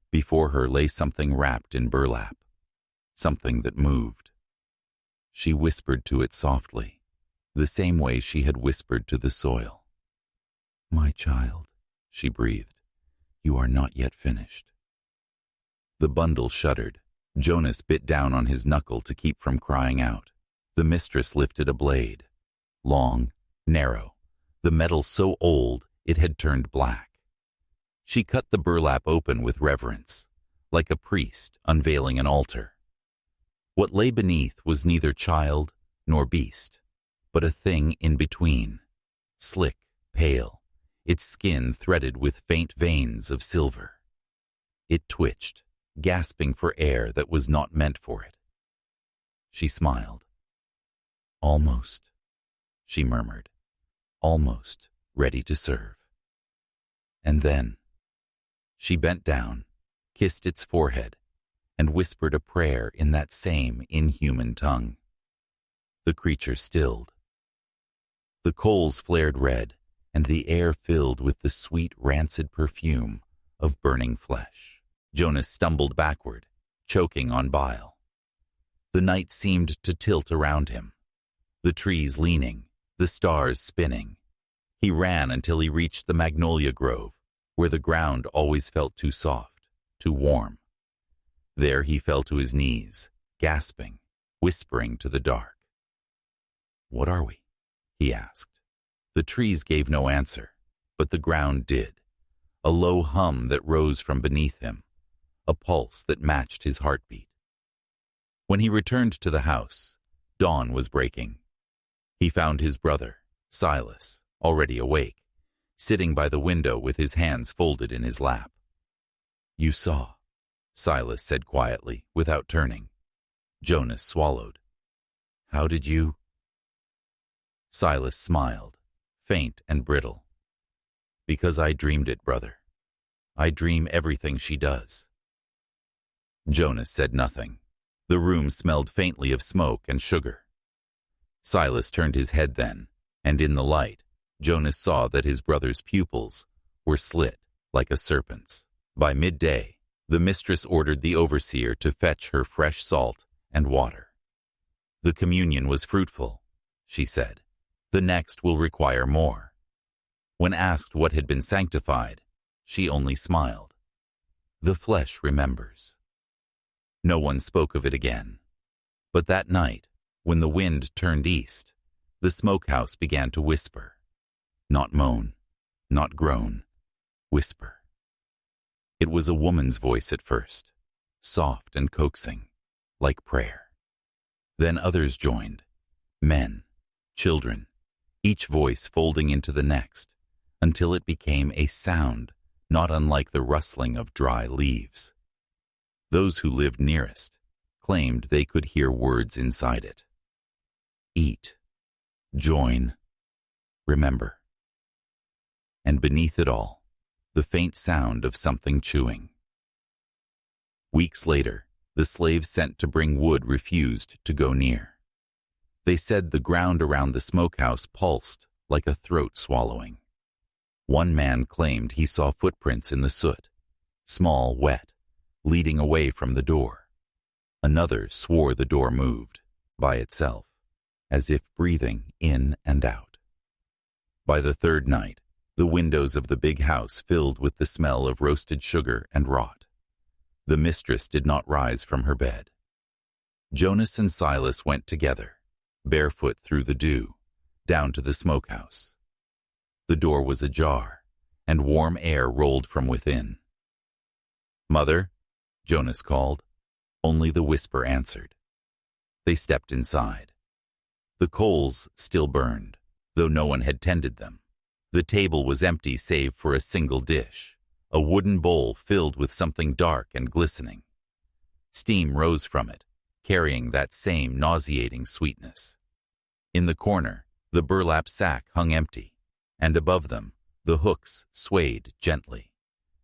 Before her lay something wrapped in burlap, something that moved. She whispered to it softly, the same way she had whispered to the soil. "My child," she breathed, "you are not yet finished." The bundle shuddered. Jonas bit down on his knuckle to keep from crying out. The mistress lifted a blade. Long, narrow, the metal so old it had turned black. She cut the burlap open with reverence, like a priest unveiling an altar. What lay beneath was neither child nor beast, but a thing in between, slick, pale, its skin threaded with faint veins of silver. It twitched, gasping for air that was not meant for it. She smiled. "Almost," she murmured, "almost ready to serve." And then she bent down, kissed its forehead, and whispered a prayer in that same inhuman tongue. The creature stilled. The coals flared red, and the air filled with the sweet, rancid perfume of burning flesh. Jonas stumbled backward, choking on bile. The night seemed to tilt around him, the trees leaning, the stars spinning. He ran until he reached the magnolia grove, where the ground always felt too soft, too warm. There he fell to his knees, gasping, whispering to the dark. "What are we?" he asked. The trees gave no answer, but the ground did, a low hum that rose from beneath him, a pulse that matched his heartbeat. When he returned to the house, dawn was breaking. He found his brother, Silas, already awake, sitting by the window with his hands folded in his lap. "You saw," Silas said quietly, without turning. Jonas swallowed. "How did you—" Silas smiled, faint and brittle. "Because I dreamed it, brother. I dream everything she does." Jonas said nothing. The room smelled faintly of smoke and sugar. Silas turned his head then, and in the light, Jonas saw that his brother's pupils were slit like a serpent's. By midday, the mistress ordered the overseer to fetch her fresh salt and water. "The communion was fruitful," she said. "The next will require more." When asked what had been sanctified, she only smiled. "The flesh remembers." No one spoke of it again. But that night, when the wind turned east, the smokehouse began to whisper. Not moan, not groan, whisper. It was a woman's voice at first, soft and coaxing, like prayer. Then others joined, men, children, each voice folding into the next, until it became a sound not unlike the rustling of dry leaves. Those who lived nearest claimed they could hear words inside it. Eat, join, remember. And beneath it all, the faint sound of something chewing. Weeks later, the slaves sent to bring wood refused to go near. They said the ground around the smokehouse pulsed like a throat swallowing. One man claimed he saw footprints in the soot, small, wet, leading away from the door. Another swore the door moved, by itself, as if breathing in and out. By the third night, the windows of the big house filled with the smell of roasted sugar and rot. The mistress did not rise from her bed. Jonas and Silas went together, barefoot through the dew, down to the smokehouse. The door was ajar, and warm air rolled from within. "Mother?" Jonas called. Only the whisper answered. They stepped inside. The coals still burned, though no one had tended them. The table was empty save for a single dish, a wooden bowl filled with something dark and glistening. Steam rose from it, carrying that same nauseating sweetness. In the corner, the burlap sack hung empty, and above them, the hooks swayed gently.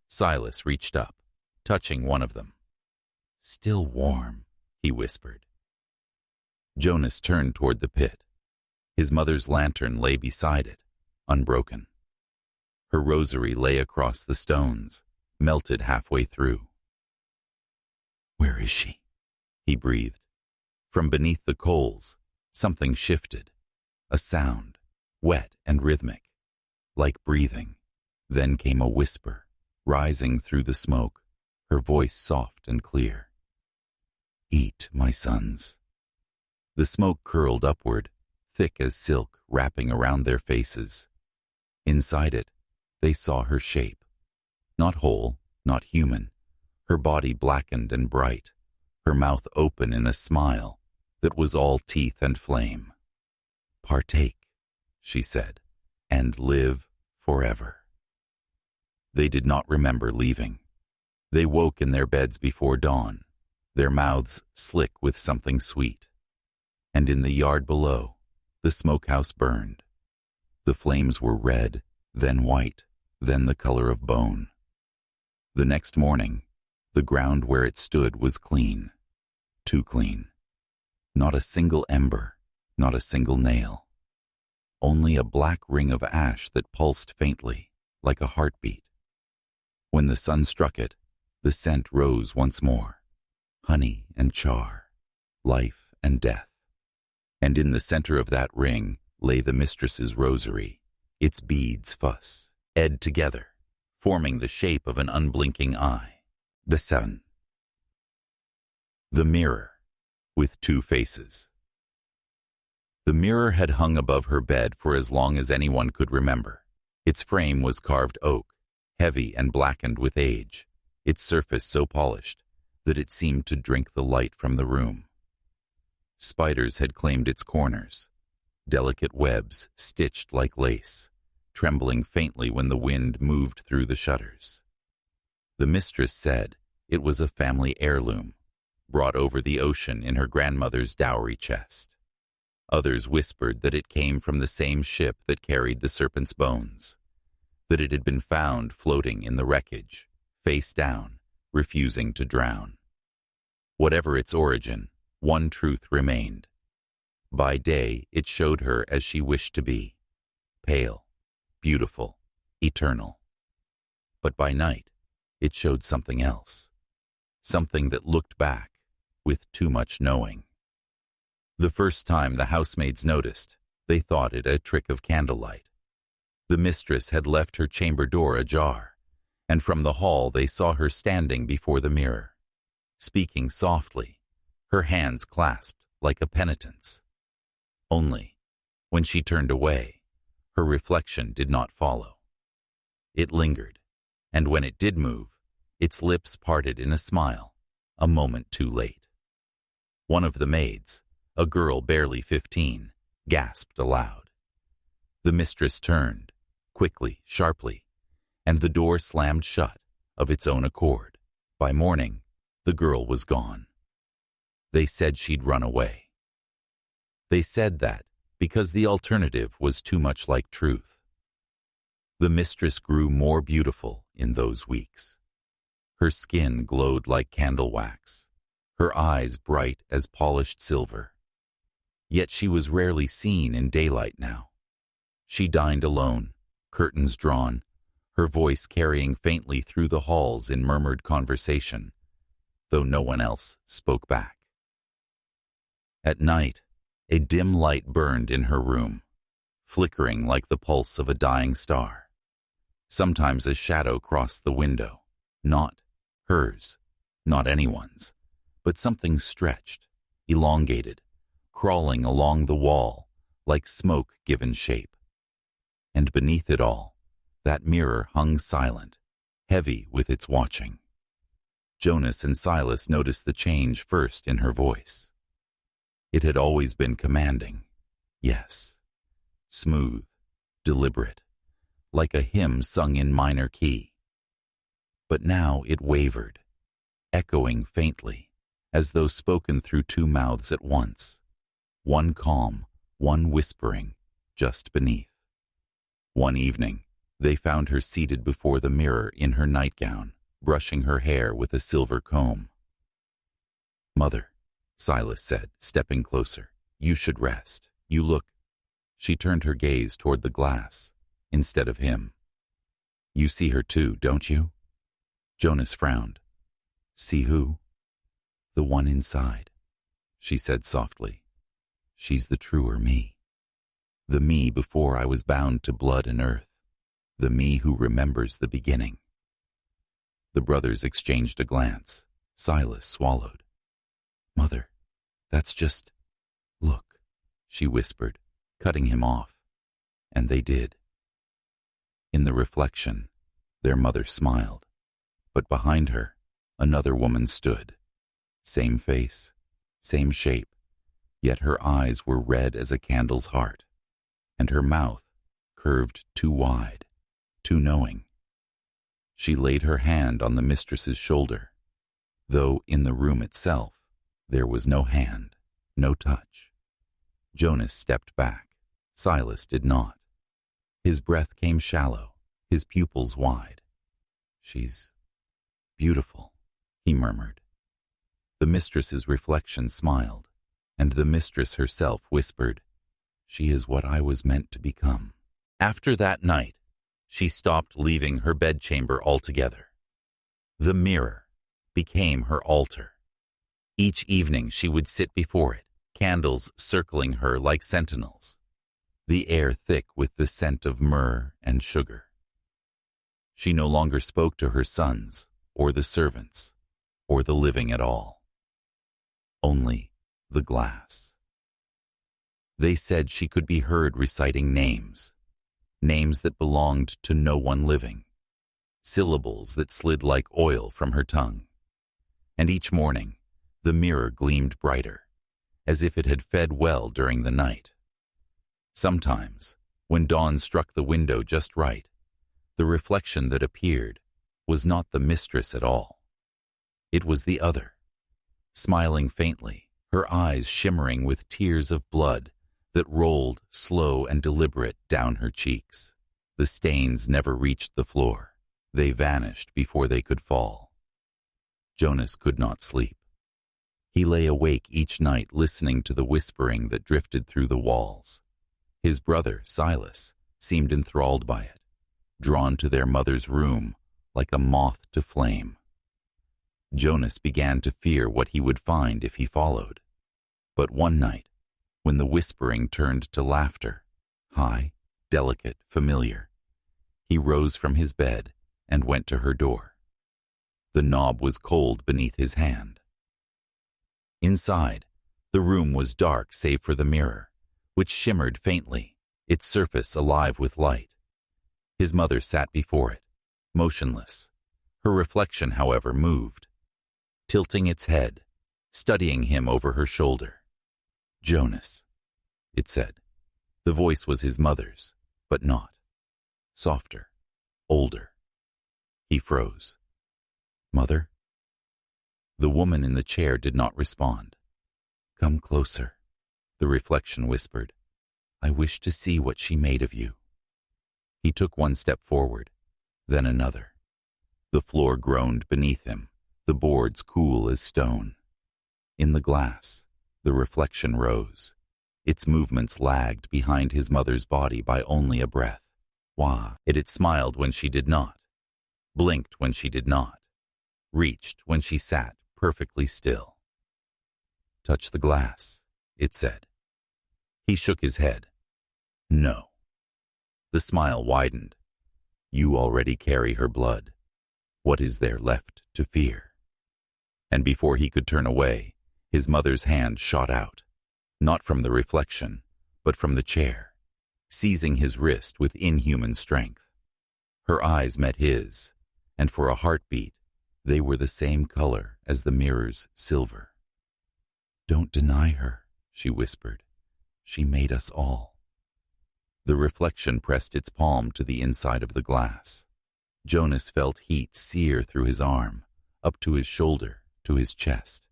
Silas reached up, touching one of them. "Still warm," he whispered. Jonas turned toward the pit. His mother's lantern lay beside it, unbroken. Her rosary lay across the stones, melted halfway through. "Where is she?" he breathed. From beneath the coals, something shifted, a sound, wet and rhythmic, like breathing. Then came a whisper, rising through the smoke, her voice soft and clear. "Eat, my sons." The smoke curled upward, thick as silk, wrapping around their faces. Inside it, they saw her shape. Not whole, not human, her body blackened and bright, her mouth open in a smile that was all teeth and flame. "Partake," she said, "and live forever." They did not remember leaving. They woke in their beds before dawn, their mouths slick with something sweet. And in the yard below, the smokehouse burned. The flames were red, then white, then the color of bone. The next morning, the ground where it stood was clean, too clean. Not a single ember, not a single nail. Only a black ring of ash that pulsed faintly, like a heartbeat. When the sun struck it, the scent rose once more. Honey and char, life and death. And in the center of that ring lay the mistress's rosary, its beads ed together, forming the shape of an unblinking eye. The sun. The mirror, with two faces. The mirror had hung above her bed for as long as anyone could remember. Its frame was carved oak, heavy and blackened with age, its surface so polished that it seemed to drink the light from the room. Spiders had claimed its corners, delicate webs stitched like lace, trembling faintly when the wind moved through the shutters. The mistress said it was a family heirloom, brought over the ocean in her grandmother's dowry chest. Others whispered that it came from the same ship that carried the serpent's bones, that it had been found floating in the wreckage, face down, refusing to drown. Whatever its origin, one truth remained. By day, it showed her as she wished to be, pale, beautiful, eternal. But by night, it showed something else, something that looked back with too much knowing. The first time the housemaids noticed, they thought it a trick of candlelight. The mistress had left her chamber door ajar, and from the hall they saw her standing before the mirror, speaking softly, her hands clasped like a penitence. Only, when she turned away, her reflection did not follow. It lingered, and when it did move, its lips parted in a smile, a moment too late. One of the maids, a girl barely 15, gasped aloud. The mistress turned, quickly, sharply, and the door slammed shut of its own accord. By morning, the girl was gone. They said she'd run away. They said that because the alternative was too much like truth. The mistress grew more beautiful in those weeks. Her skin glowed like candle wax, her eyes bright as polished silver. Yet she was rarely seen in daylight now. She dined alone, curtains drawn, her voice carrying faintly through the halls in murmured conversation, though no one else spoke back. At night, a dim light burned in her room, flickering like the pulse of a dying star. Sometimes a shadow crossed the window, not hers, not anyone's, but something stretched, elongated, crawling along the wall like smoke given shape. And beneath it all, that mirror hung silent, heavy with its watching. Jonas and Silas noticed the change first in her voice. It had always been commanding, yes, smooth, deliberate, like a hymn sung in minor key. But now it wavered, echoing faintly, as though spoken through two mouths at once, one calm, one whispering, just beneath. One evening, they found her seated before the mirror in her nightgown, brushing her hair with a silver comb. "Mother," Silas said, stepping closer, "you should rest. You look—" She turned her gaze toward the glass, instead of him. "You see her too, don't you?" Jonas frowned. "See who?" "The one inside," she said softly. "She's the truer me. The me before I was bound to blood and earth. The me who remembers the beginning." The brothers exchanged a glance. Silas swallowed. "Mother, that's just— Look," she whispered, cutting him off. And they did. In the reflection, their mother smiled. But behind her, another woman stood. Same face, same shape, yet her eyes were red as a candle's heart, and her mouth curved too wide, too knowing. She laid her hand on the mistress's shoulder, though in the room itself there was no hand, no touch. Jonas stepped back. Silas did not. His breath came shallow, his pupils wide. "She's beautiful," he murmured. The mistress's reflection smiled, and the mistress herself whispered, "She is what I was meant to become." After that night, she stopped leaving her bedchamber altogether. The mirror became her altar. Each evening she would sit before it, candles circling her like sentinels, the air thick with the scent of myrrh and sugar. She no longer spoke to her sons, or the servants, or the living at all. Only the glass. They said she could be heard reciting names, names that belonged to no one living, syllables that slid like oil from her tongue. And each morning, the mirror gleamed brighter, as if it had fed well during the night. Sometimes, when dawn struck the window just right, the reflection that appeared was not the mistress at all. It was the other, smiling faintly, her eyes shimmering with tears of blood that rolled slow and deliberate down her cheeks. The stains never reached the floor. They vanished before they could fall. Jonas could not sleep. He lay awake each night listening to the whispering that drifted through the walls. His brother, Silas, seemed enthralled by it, drawn to their mother's room like a moth to flame. Jonas began to fear what he would find if he followed. But one night, when the whispering turned to laughter, high, delicate, familiar, he rose from his bed and went to her door. The knob was cold beneath his hand. Inside, the room was dark save for the mirror, which shimmered faintly, its surface alive with light. His mother sat before it, motionless. Her reflection, however, moved, tilting its head, studying him over her shoulder. "Jonas," it said. The voice was his mother's, but not. Softer, older. He froze. "Mother?" The woman in the chair did not respond. "Come closer," the reflection whispered. "I wish to see what she made of you." He took one step forward, then another. The floor groaned beneath him, the boards cool as stone. In the glass, the reflection rose. Its movements lagged behind his mother's body by only a breath. Why? It had smiled when she did not, blinked when she did not, reached when she sat perfectly still. "Touch the glass," it said. He shook his head. "No." The smile widened. "You already carry her blood. What is there left to fear?" And before he could turn away, his mother's hand shot out, not from the reflection, but from the chair, seizing his wrist with inhuman strength. Her eyes met his, and for a heartbeat, They were the same color as the mirror's silver. "Don't deny her," she whispered. "She made us all." The reflection pressed its palm to the inside of the glass. Jonas felt heat sear through his arm, up to his shoulder, to his chest,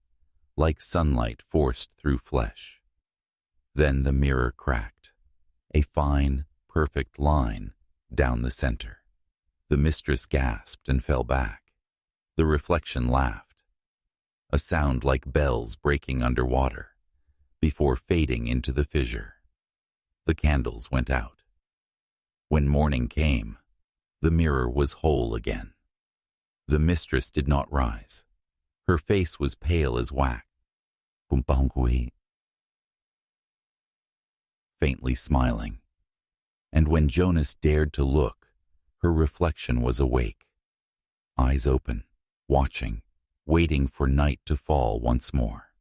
like sunlight forced through flesh. Then the mirror cracked, a fine, perfect line down the center. The mistress gasped and fell back. The reflection laughed, a sound like bells breaking underwater, before fading into the fissure. The candles went out. When morning came, the mirror was whole again. The mistress did not rise. Her face was pale as wax, faintly smiling. And when Jonas dared to look, her reflection was awake, eyes open, watching, waiting for night to fall once more.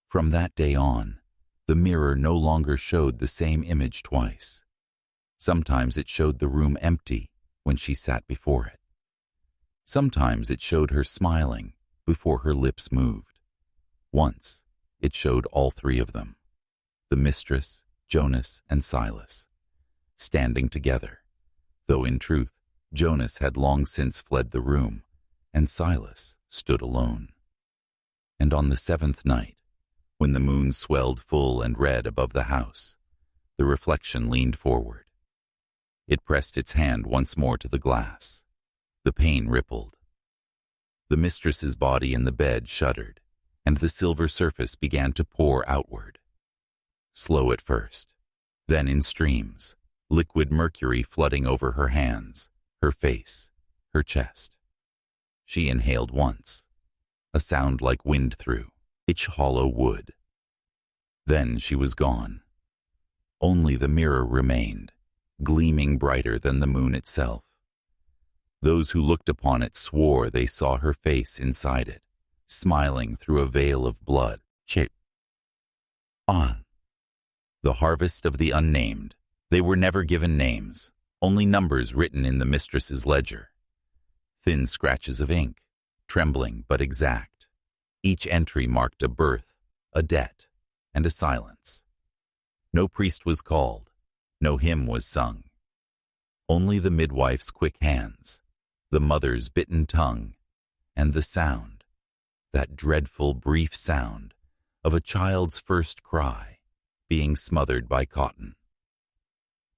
From that day on, the mirror no longer showed the same image twice. Sometimes it showed the room empty when she sat before it. Sometimes it showed her smiling before her lips moved. Once, it showed all three of them, the mistress, Jonas, and Silas, standing together, though in truth, Jonas had long since fled the room, and Silas stood alone. And on the seventh night, when the moon swelled full and red above the house, the reflection leaned forward. It pressed its hand once more to the glass. The pane rippled. The mistress's body in the bed shuddered, and the silver surface began to pour outward. Slow at first, then in streams, liquid mercury flooding over her hands, her face, her chest. She inhaled once, a sound like wind through each hollow wood. Then she was gone. Only the mirror remained, gleaming brighter than the moon itself. Those who looked upon it swore they saw her face inside it, smiling through a veil of blood. On. The harvest of the unnamed. They were never given names, only numbers written in the mistress's ledger. Thin scratches of ink, trembling but exact. Each entry marked a birth, a debt, and a silence. No priest was called, no hymn was sung. Only the midwife's quick hands, the mother's bitten tongue, and the sound, that dreadful brief sound of a child's first cry being smothered by cotton.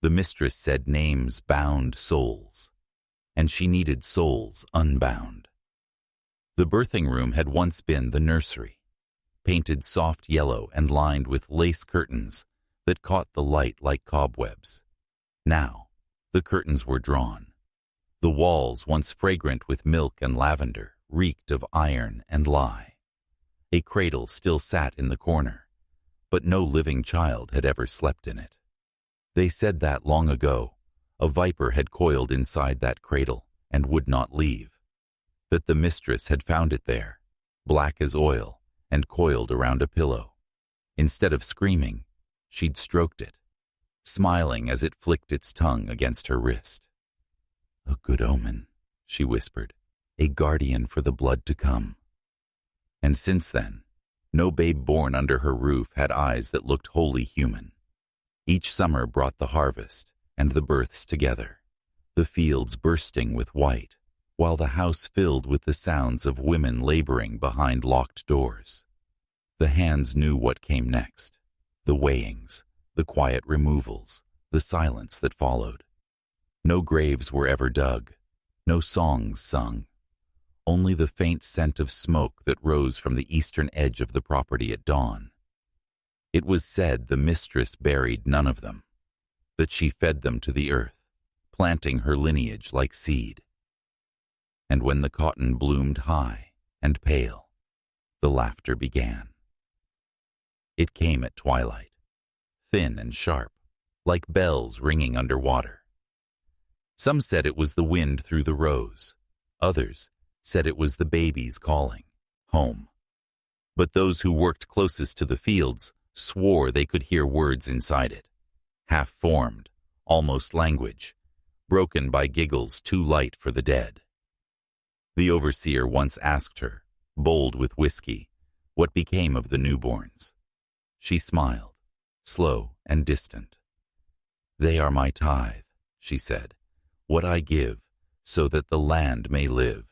The mistress said names bound souls, and she needed souls unbound. The birthing room had once been the nursery, painted soft yellow and lined with lace curtains that caught the light like cobwebs. Now, the curtains were drawn. The walls, once fragrant with milk and lavender, reeked of iron and lye. A cradle still sat in the corner, but no living child had ever slept in it. They said that long ago, a viper had coiled inside that cradle and would not leave, that the mistress had found it there, black as oil, and coiled around a pillow. Instead of screaming, she'd stroked it, smiling as it flicked its tongue against her wrist. "A good omen," she whispered, "a guardian for the blood to come." And since then, no babe born under her roof had eyes that looked wholly human. Each summer brought the harvest and the births together, the fields bursting with white, while the house filled with the sounds of women laboring behind locked doors. The hands knew what came next, the weighings, the quiet removals, the silence that followed. No graves were ever dug, no songs sung, only the faint scent of smoke that rose from the eastern edge of the property at dawn. It was said the mistress buried none of them, that she fed them to the earth, planting her lineage like seed. And when the cotton bloomed high and pale, the laughter began. It came at twilight, thin and sharp, like bells ringing underwater. Some said it was the wind through the rose. Others said it was the babies calling, home. But those who worked closest to the fields swore they could hear words inside it, half-formed, almost language, broken by giggles too light for the dead. The overseer once asked her, bold with whiskey, what became of the newborns. She smiled, slow and distant. "They are my tithe," she said, "what I give, so that the land may live."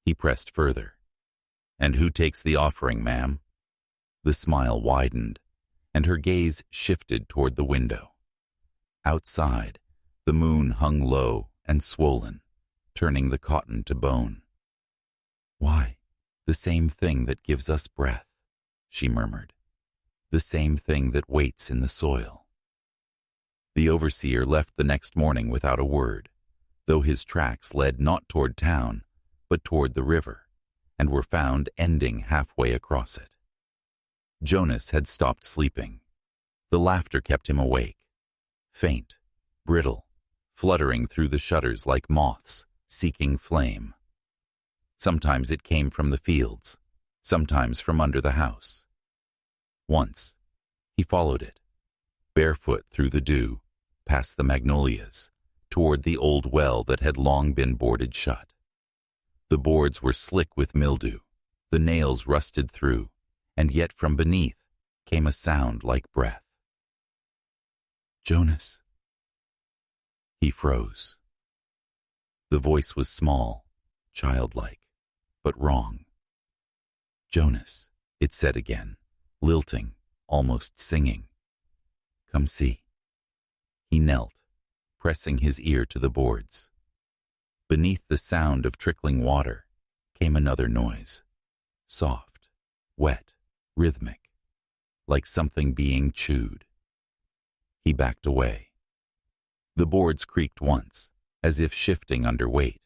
He pressed further. "And who takes the offering, ma'am?" The smile widened, and her gaze shifted toward the window. Outside, the moon hung low and swollen, turning the cotton to bone. "Why, the same thing that gives us breath," she murmured. "The same thing that waits in the soil." The overseer left the next morning without a word, though his tracks led not toward town, but toward the river, and were found ending halfway across it. Jonas had stopped sleeping. The laughter kept him awake, faint, brittle, fluttering through the shutters like moths seeking flame. Sometimes it came from the fields, sometimes from under the house. Once, he followed it, barefoot through the dew, past the magnolias, toward the old well that had long been boarded shut. The boards were slick with mildew, the nails rusted through, and yet from beneath came a sound like breath. "Jonas." He froze. The voice was small, childlike, but wrong. "Jonas," it said again, lilting, almost singing. "Come see." He knelt, pressing his ear to the boards. Beneath the sound of trickling water came another noise, soft, wet, rhythmic, like something being chewed. He backed away. The boards creaked once, as if shifting under weight.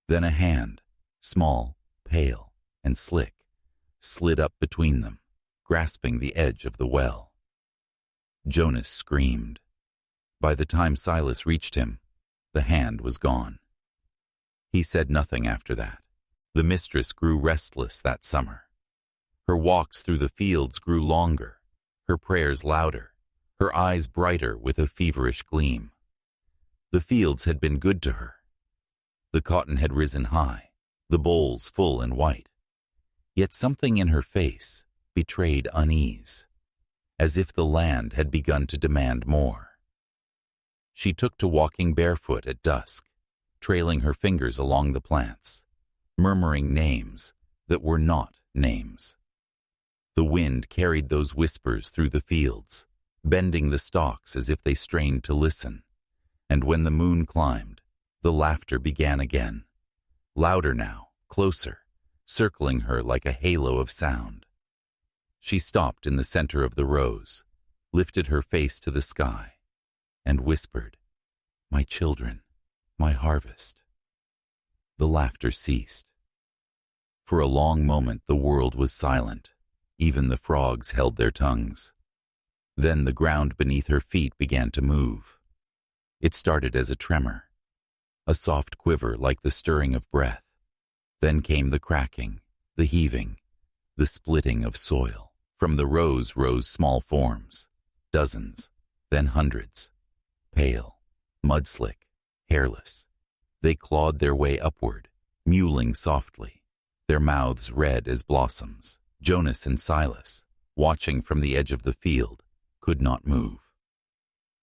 Then a hand, small, pale, and slick, slid up between them, grasping the edge of the well. Jonas screamed. By the time Silas reached him, the hand was gone. He said nothing after that. The mistress grew restless that summer. Her walks through the fields grew longer, her prayers louder, her eyes brighter with a feverish gleam. The fields had been good to her. The cotton had risen high, the bowls full and white. Yet something in her face betrayed unease, as if the land had begun to demand more. She took to walking barefoot at dusk, trailing her fingers along the plants, murmuring names that were not names. The wind carried those whispers through the fields, bending the stalks as if they strained to listen. And when the moon climbed, the laughter began again, louder now, closer, circling her like a halo of sound. She stopped in the center of the rows, lifted her face to the sky, and whispered, "My children, my harvest." The laughter ceased. For a long moment the world was silent. Even the frogs held their tongues. Then the ground beneath her feet began to move. It started as a tremor, a soft quiver like the stirring of breath. Then came the cracking, the heaving, the splitting of soil. From the rows rose small forms, dozens, then hundreds, pale, mud-slick, hairless. They clawed their way upward, mewling softly, their mouths red as blossoms. Jonas and Silas, watching from the edge of the field, could not move.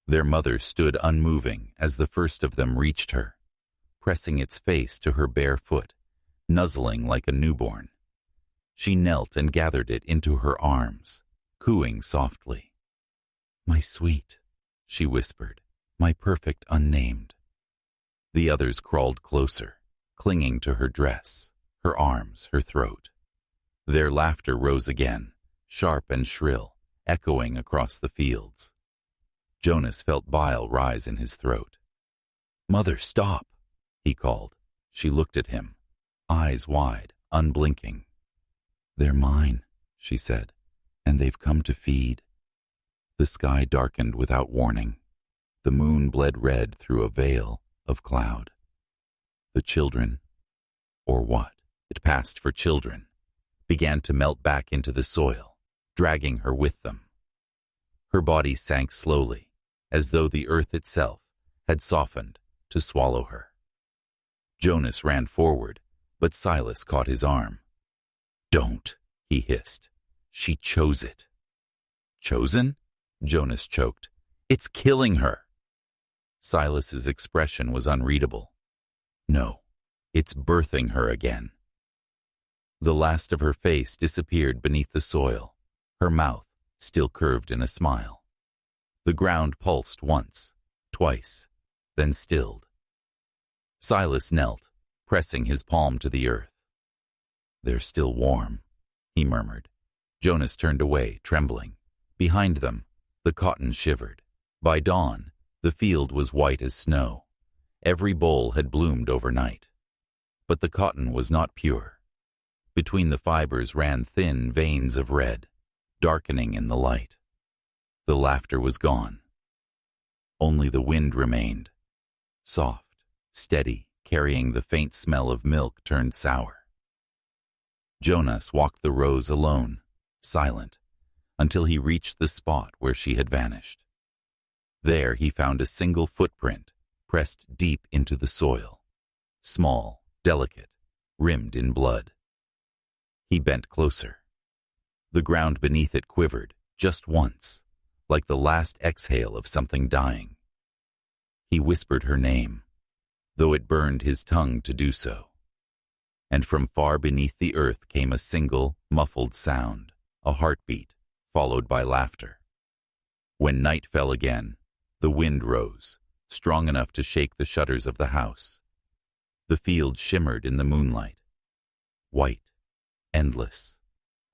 Their mother stood unmoving as the first of them reached her, pressing its face to her bare foot, nuzzling like a newborn. She knelt and gathered it into her arms, cooing softly. "My sweet," she whispered, "my perfect unnamed." The others crawled closer, clinging to her dress, her arms, her throat. Their laughter rose again, sharp and shrill, echoing across the fields. Jonas felt bile rise in his throat. "Mother, stop," he called. She looked at him, eyes wide, unblinking. "They're mine," she said, "and they've come to feed." The sky darkened without warning. The moon bled red through a veil of cloud. The children, or what it passed for children, began to melt back into the soil, dragging her with them. Her body sank slowly, as though the earth itself had softened to swallow her. Jonas ran forward, but Silas caught his arm. "Don't," he hissed. "She chose it." "Chosen?" Jonas choked. "It's killing her." Silas's expression was unreadable. "No, it's birthing her again." The last of her face disappeared beneath the soil, her mouth still curved in a smile. The ground pulsed once, twice, then stilled. Silas knelt, pressing his palm to the earth. "They're still warm," he murmured. Jonas turned away, trembling. Behind them, the cotton shivered. By dawn, the field was white as snow. Every boll had bloomed overnight. But the cotton was not pure. Between the fibers ran thin veins of red, darkening in the light. The laughter was gone. Only the wind remained, soft, steady, carrying the faint smell of milk turned sour. Jonas walked the rows alone, silent, until he reached the spot where she had vanished. There he found a single footprint pressed deep into the soil, small, delicate, rimmed in blood. He bent closer. The ground beneath it quivered, just once, like the last exhale of something dying. He whispered her name, though it burned his tongue to do so. And from far beneath the earth came a single, muffled sound, a heartbeat, followed by laughter. When night fell again, the wind rose, strong enough to shake the shutters of the house. The field shimmered in the moonlight, white, endless,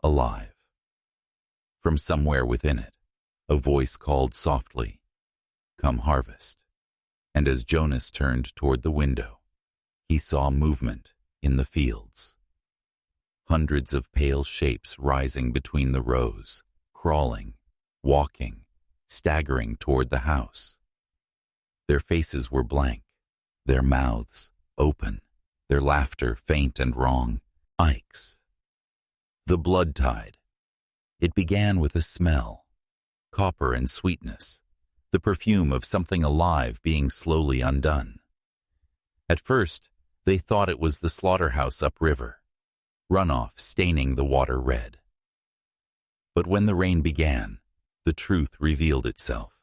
alive. From somewhere within it, a voice called softly, "Come harvest." And as Jonas turned toward the window, he saw movement in the fields. Hundreds of pale shapes rising between the rows, crawling, walking, staggering toward the house. Their faces were blank, their mouths open, their laughter faint and wrong. Ike's. The blood tide. It began with a smell, copper and sweetness, the perfume of something alive being slowly undone. At first, they thought it was the slaughterhouse upriver, runoff staining the water red. But when the rain began, the truth revealed itself.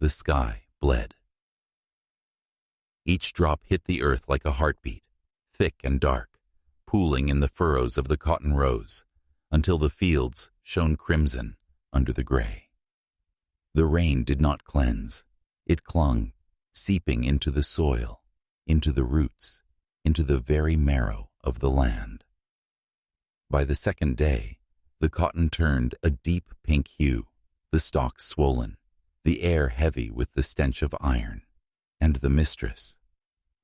The sky bled. Each drop hit the earth like a heartbeat, thick and dark, pooling in the furrows of the cotton rows, until the fields shone crimson under the gray. The rain did not cleanse. It clung, seeping into the soil, into the roots, into the very marrow of the land. By the second day, the cotton turned a deep pink hue, the stalks swollen, the air heavy with the stench of iron, and the mistress.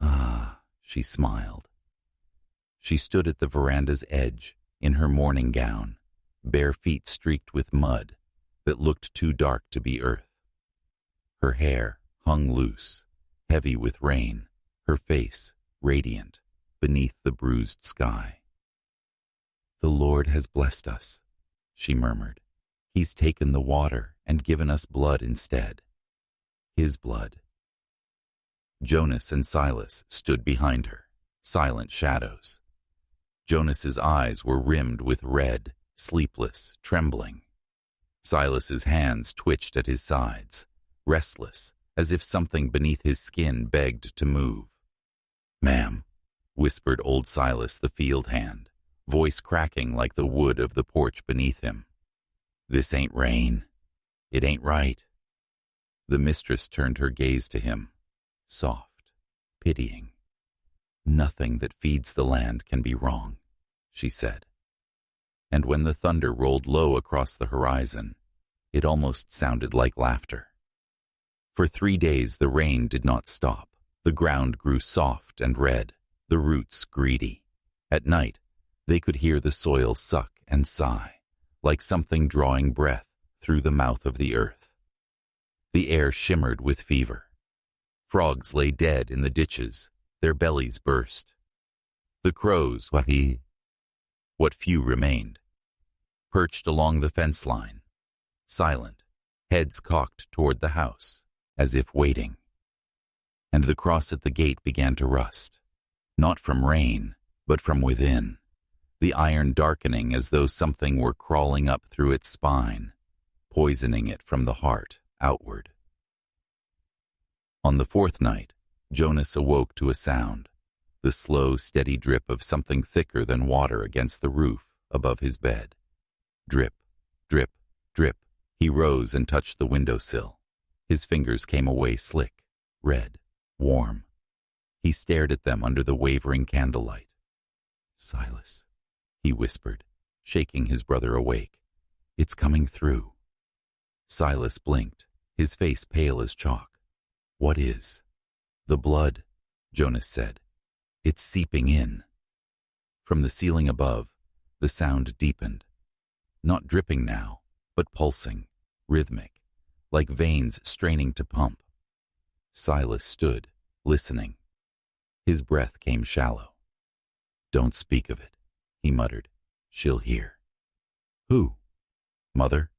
Ah, she smiled. She stood at the veranda's edge, in her morning gown, bare feet streaked with mud that looked too dark to be earth. Her hair hung loose, heavy with rain, her face radiant beneath the bruised sky. "The Lord has blessed us," she murmured. "He's taken the water and given us blood instead. His blood." Jonas and Silas stood behind her, silent shadows. Jonas's eyes were rimmed with red, sleepless, trembling. Silas's hands twitched at his sides, restless, as if something beneath his skin begged to move. "Ma'am," whispered old Silas the field hand, voice cracking like the wood of the porch beneath him. "This ain't rain. It ain't right." The mistress turned her gaze to him, soft, pitying. "Nothing that feeds the land can be wrong," she said. And when the thunder rolled low across the horizon, it almost sounded like laughter. For 3 days the rain did not stop. The ground grew soft and red, the roots greedy. At night, they could hear the soil suck and sigh, like something drawing breath through the mouth of the earth. The air shimmered with fever. Frogs lay dead in the ditches, their bellies burst. The crows, what few remained, perched along the fence line, silent, heads cocked toward the house, as if waiting. And the cross at the gate began to rust, not from rain, But from within, the iron darkening as though something were crawling up through its spine, poisoning it from the heart outward. On the fourth night, Jonas awoke to a sound, the slow, steady drip of something thicker than water against the roof above his bed. Drip, drip, drip. He rose and touched the windowsill. His fingers came away slick, red, warm. He stared at them under the wavering candlelight. "Silas," he whispered, shaking his brother awake. "It's coming through." Silas blinked, his face pale as chalk. "What is?" "The blood," Jonas said. "It's seeping in." From the ceiling above, the sound deepened. Not dripping now, but pulsing, rhythmic, like veins straining to pump. Silas stood, listening. His breath came shallow. "Don't speak of it," he muttered. "She'll hear." "Who?" "Mother?"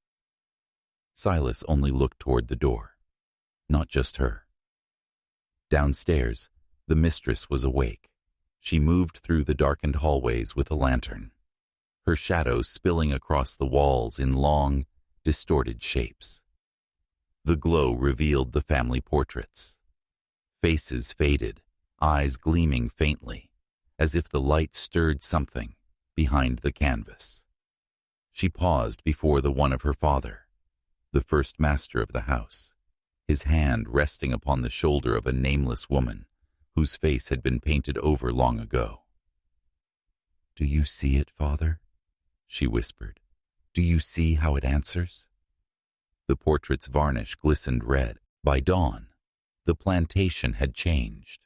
Silas only looked toward the door. Not just her. Downstairs, the mistress was awake. She moved through the darkened hallways with a lantern, her shadow spilling across the walls in long, distorted shapes. The glow revealed the family portraits. Faces faded, eyes gleaming faintly, as if the light stirred something behind the canvas. She paused before the one of her father, the first master of the house, his hand resting upon the shoulder of a nameless woman whose face had been painted over long ago. "Do you see it, Father?" she whispered. "Do you see how it answers?" The portrait's varnish glistened red. By dawn, the plantation had changed.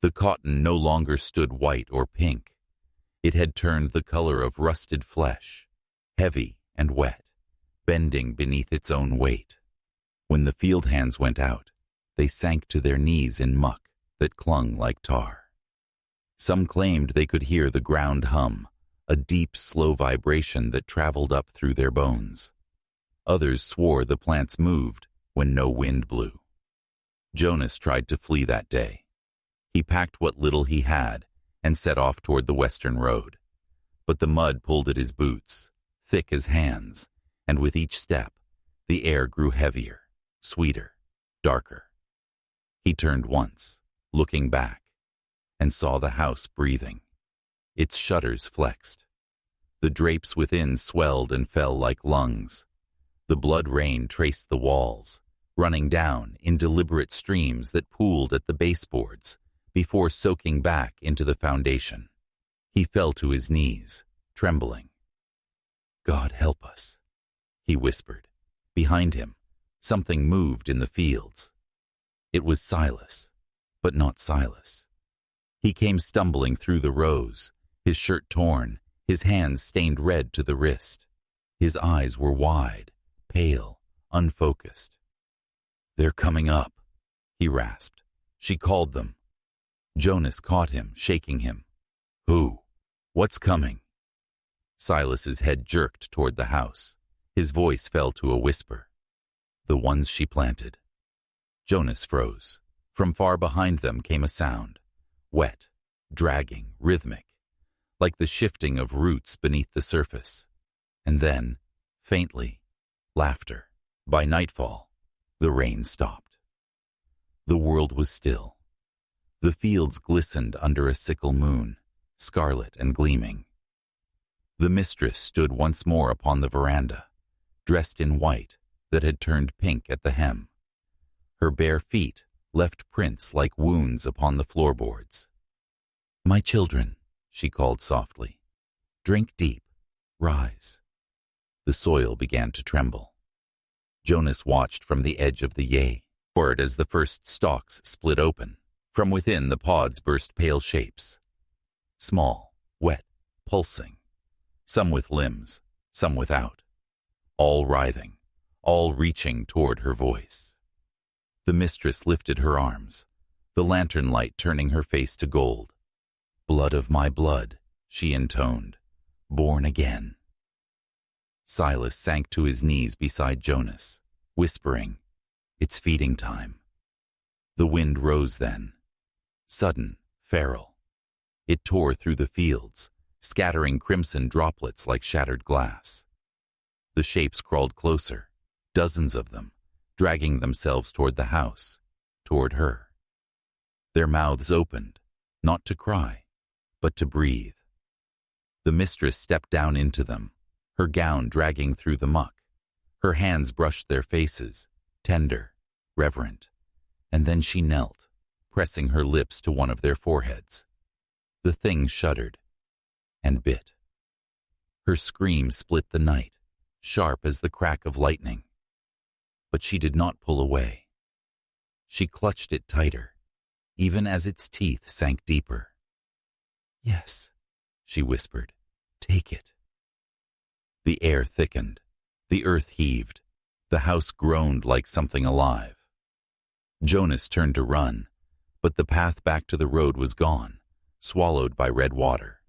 The cotton no longer stood white or pink. It had turned the color of rusted flesh, heavy and wet, bending beneath its own weight. When the field hands went out, they sank to their knees in muck that clung like tar. Some claimed they could hear the ground hum, a deep, slow vibration that traveled up through their bones. Others swore the plants moved when no wind blew. Jonas tried to flee that day. He packed what little he had and set off toward the western road. But the mud pulled at his boots, thick as hands, and with each step, the air grew heavier, sweeter, darker. He turned once, looking back, and saw the house breathing. Its shutters flexed. The drapes within swelled and fell like lungs. The blood rain traced the walls, running down in deliberate streams that pooled at the baseboards before soaking back into the foundation. He fell to his knees, trembling. "God help us," he whispered. Behind him, something moved in the fields. It was Silas, but not Silas. He came stumbling through the rows, his shirt torn, his hands stained red to the wrist. His eyes were wide, pale, unfocused. "They're coming up," he rasped. She called them. Jonas caught him, shaking him. "Who? What's coming?" Silas's head jerked toward the house. His voice fell to a whisper. "The ones she planted." Jonas froze. From far behind them came a sound, wet, dragging, rhythmic, like the shifting of roots beneath the surface. And then, faintly, laughter. By nightfall, the rain stopped. The world was still. The fields glistened under a sickle moon, scarlet and gleaming. The mistress stood once more upon the veranda, dressed in white that had turned pink at the hem. Her bare feet left prints like wounds upon the floorboards. "My children," she called softly, "drink deep, rise." The soil began to tremble. Jonas watched from the edge of the yay, forward as the first stalks split open. From within, the pods burst pale shapes. Small, wet, pulsing. Some with limbs, some without. All writhing, all reaching toward her voice. The mistress lifted her arms, the lantern light turning her face to gold. "Blood of my blood," she intoned, "born again." Silas sank to his knees beside Jonas, whispering, "It's feeding time." The wind rose then, sudden, feral. It tore through the fields, scattering crimson droplets like shattered glass. The shapes crawled closer, dozens of them, dragging themselves toward the house, toward her. Their mouths opened, not to cry, but to breathe. The mistress stepped down into them, her gown dragging through the muck. Her hands brushed their faces, tender, reverent, and then she knelt, pressing her lips to one of their foreheads. The thing shuddered and bit. Her scream split the night, sharp as the crack of lightning. But she did not pull away. She clutched it tighter, even as its teeth sank deeper. "Yes," she whispered, "take it." The air thickened. The earth heaved. The house groaned like something alive. Jonas turned to run, but the path back to the road was gone, swallowed by red water.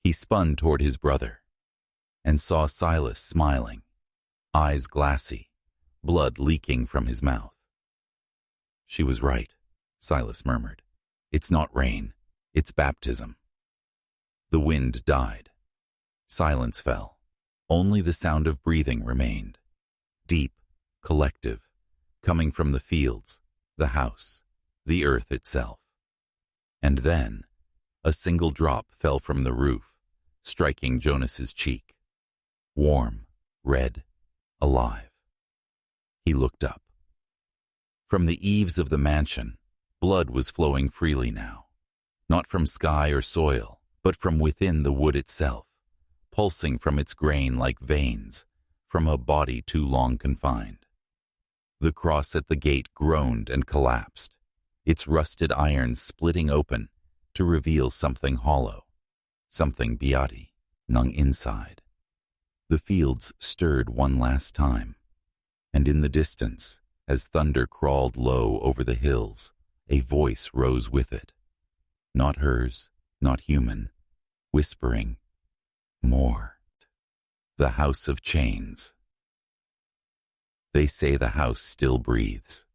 He spun toward his brother and saw Silas smiling, eyes glassy, blood leaking from his mouth. "She was right," Silas murmured. "It's not rain, it's baptism." The wind died. Silence fell. Only the sound of breathing remained. Deep, collective, coming from the fields, the house, the earth itself. And then, a single drop fell from the roof, striking Jonas's cheek. Warm, red, alive. He looked up. From the eaves of the mansion, blood was flowing freely now, not from sky or soil, but from within the wood itself, pulsing from its grain like veins, from a body too long confined. The cross at the gate groaned and collapsed, its rusted iron splitting open to reveal something hollow, something Beati, nung inside. The fields stirred one last time, and in the distance, as thunder crawled low over the hills, a voice rose with it. Not hers, not human, whispering, "More." The House of Chains. They say the house still breathes.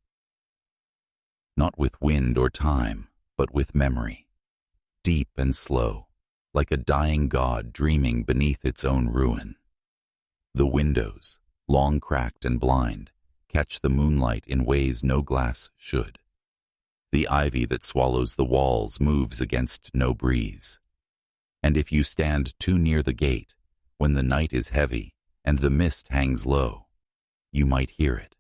Not with wind or time, but with memory. Deep and slow, like a dying god dreaming beneath its own ruin. The windows, long cracked and blind, catch the moonlight in ways no glass should. The ivy that swallows the walls moves against no breeze. And if you stand too near the gate, when the night is heavy and the mist hangs low, you might hear it.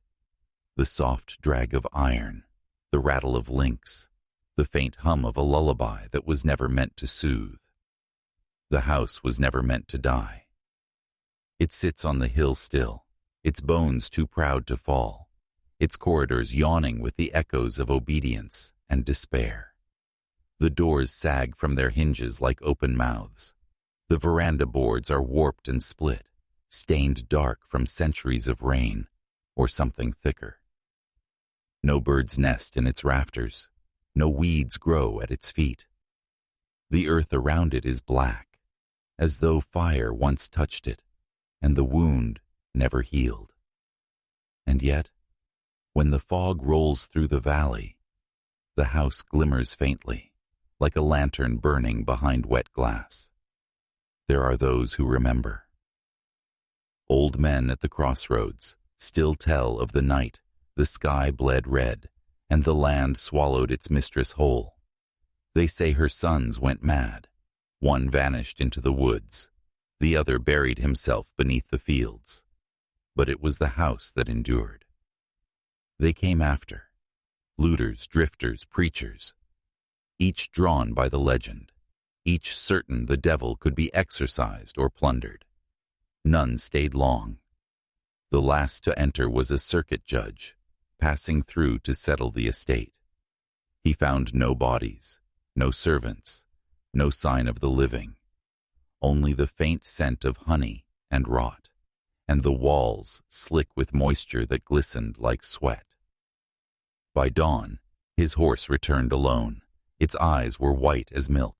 The soft drag of iron, the rattle of links, the faint hum of a lullaby that was never meant to soothe. The house was never meant to die. It sits on the hill still, its bones too proud to fall, its corridors yawning with the echoes of obedience and despair. The doors sag from their hinges like open mouths. The veranda boards are warped and split, stained dark from centuries of rain or something thicker. No birds nest in its rafters, no weeds grow at its feet. The earth around it is black, as though fire once touched it, and the wound never healed. And yet, when the fog rolls through the valley, the house glimmers faintly, like a lantern burning behind wet glass. There are those who remember. Old men at the crossroads still tell of the night the sky bled red and the land swallowed its mistress whole. They say her sons went mad. One vanished into the woods. The other buried himself beneath the fields. But it was the house that endured. They came after. Looters, drifters, preachers. Each drawn by the legend. Each certain the devil could be exorcised or plundered. None stayed long. The last to enter was a circuit judge, passing through to settle the estate. He found no bodies, no servants, no sign of the living, only the faint scent of honey and rot, and the walls slick with moisture that glistened like sweat. By dawn, his horse returned alone. Its eyes were white as milk.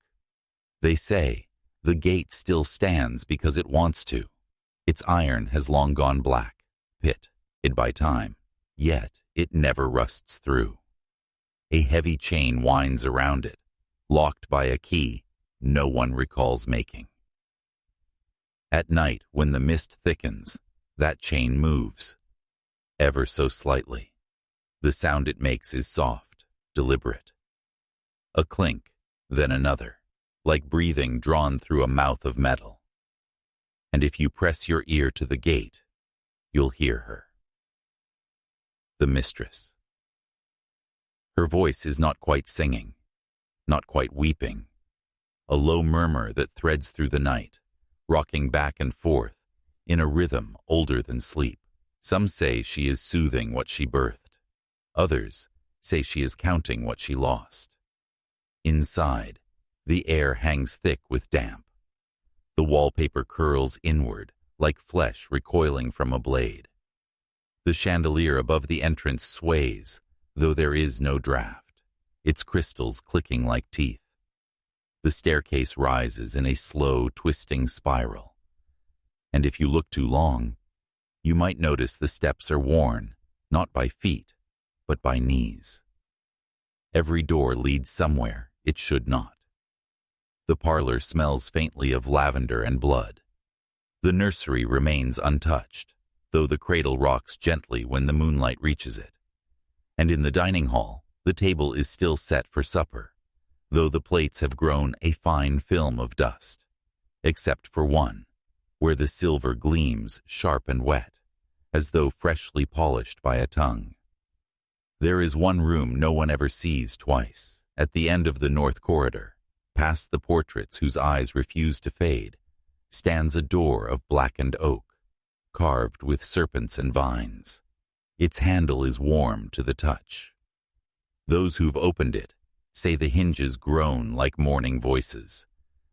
They say the gate still stands because it wants to. Its iron has long gone black, pit it by time, yet it never rusts through. A heavy chain winds around it, locked by a key no one recalls making. At night, when the mist thickens, that chain moves, ever so slightly. The sound it makes is soft, deliberate. A clink, then another, like breathing drawn through a mouth of metal. And if you press your ear to the gate, you'll hear her. The mistress. Her voice is not quite singing, not quite weeping, a low murmur that threads through the night, rocking back and forth in a rhythm older than sleep. Some say she is soothing what she birthed. Others say she is counting what she lost. Inside, the air hangs thick with damp. The wallpaper curls inward like flesh recoiling from a blade. The chandelier above the entrance sways, though there is no draft, its crystals clicking like teeth. The staircase rises in a slow, twisting spiral. And if you look too long, you might notice the steps are worn, not by feet, but by knees. Every door leads somewhere it should not. The parlor smells faintly of lavender and blood. The nursery remains untouched, though the cradle rocks gently when the moonlight reaches it. And in the dining hall, the table is still set for supper, though the plates have grown a fine film of dust, except for one, where the silver gleams sharp and wet, as though freshly polished by a tongue. There is one room no one ever sees twice, at the end of the north corridor. Past the portraits whose eyes refuse to fade, stands a door of blackened oak, carved with serpents and vines. Its handle is warm to the touch. Those who've opened it say the hinges groan like mourning voices,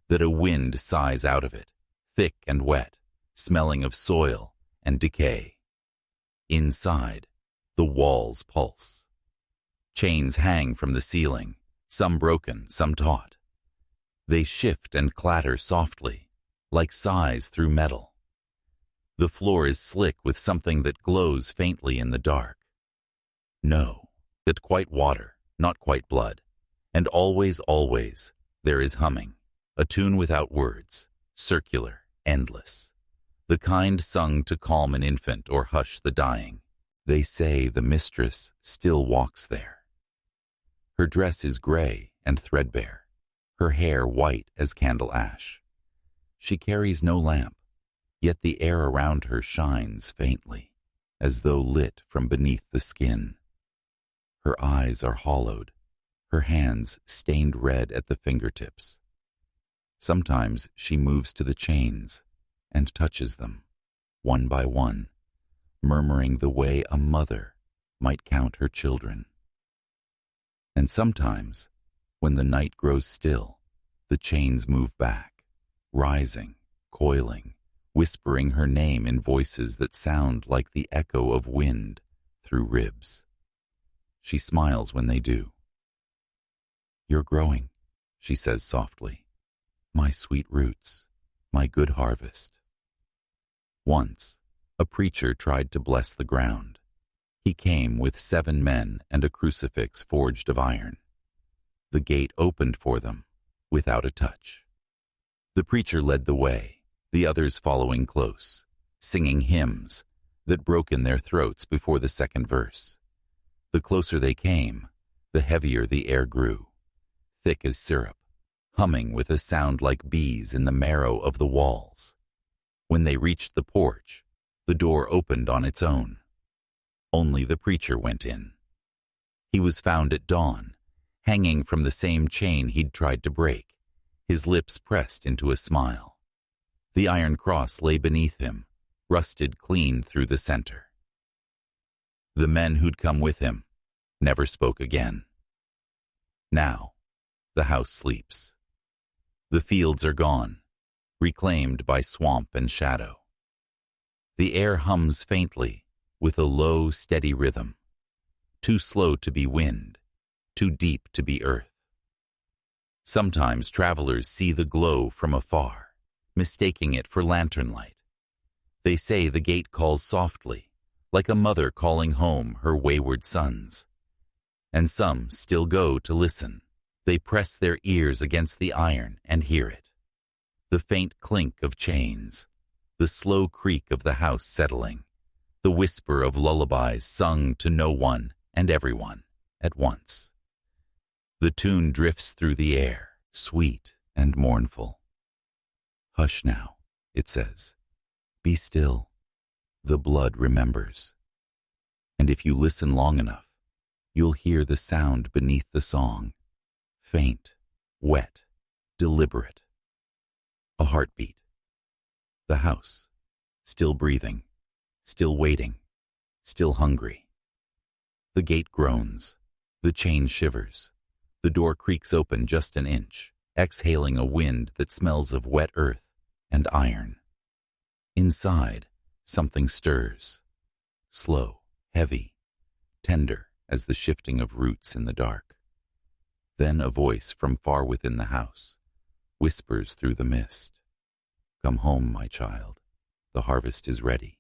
that a wind sighs out of it, thick and wet, smelling of soil and decay. Inside, the walls pulse. Chains hang from the ceiling, some broken, some taut. They shift and clatter softly, like sighs through metal. The floor is slick with something that glows faintly in the dark. No, it's quite water, not quite blood. And always, always, there is humming, a tune without words, circular, endless. The kind sung to calm an infant or hush the dying. They say the mistress still walks there. Her dress is gray and threadbare, her hair white as candle ash. She carries no lamp, yet the air around her shines faintly, as though lit from beneath the skin. Her eyes are hollowed, her hands stained red at the fingertips. Sometimes she moves to the chains and touches them, one by one, murmuring the way a mother might count her children. And sometimes, when the night grows still, the chains move back, rising, coiling, whispering her name in voices that sound like the echo of wind through ribs. She smiles when they do. "You're growing," she says softly. "My sweet roots, my good harvest." Once, a preacher tried to bless the ground. He came with 7 men and a crucifix forged of iron. The gate opened for them, without a touch. The preacher led the way, the others following close, singing hymns that broke in their throats before the second verse. The closer they came, the heavier the air grew, thick as syrup, humming with a sound like bees in the marrow of the walls. When they reached the porch, the door opened on its own. Only the preacher went in. He was found at dawn, hanging from the same chain he'd tried to break, his lips pressed into a smile. The iron cross lay beneath him, rusted clean through the center. The men who'd come with him never spoke again. Now, the house sleeps. The fields are gone, reclaimed by swamp and shadow. The air hums faintly with a low, steady rhythm, too slow to be wind, too deep to be earth. Sometimes travelers see the glow from afar, mistaking it for lantern light. They say the gate calls softly, like a mother calling home her wayward sons. And some still go to listen, They press their ears against the iron and hear it. The faint clink of chains, the slow creak of the house settling, the whisper of lullabies sung to no one and everyone at once. The tune drifts through the air, sweet and mournful. Hush now, it says. Be still. The blood remembers. And if you listen long enough, you'll hear the sound beneath the song. Faint, wet, deliberate. A heartbeat. The house, still breathing, still waiting, still hungry. The gate groans. The chain shivers. The door creaks open just an inch, exhaling a wind that smells of wet earth and iron. Inside, something stirs. Slow, heavy, tender as the shifting of roots in the dark. Then a voice from far within the house whispers through the mist. Come home, my child. The harvest is ready.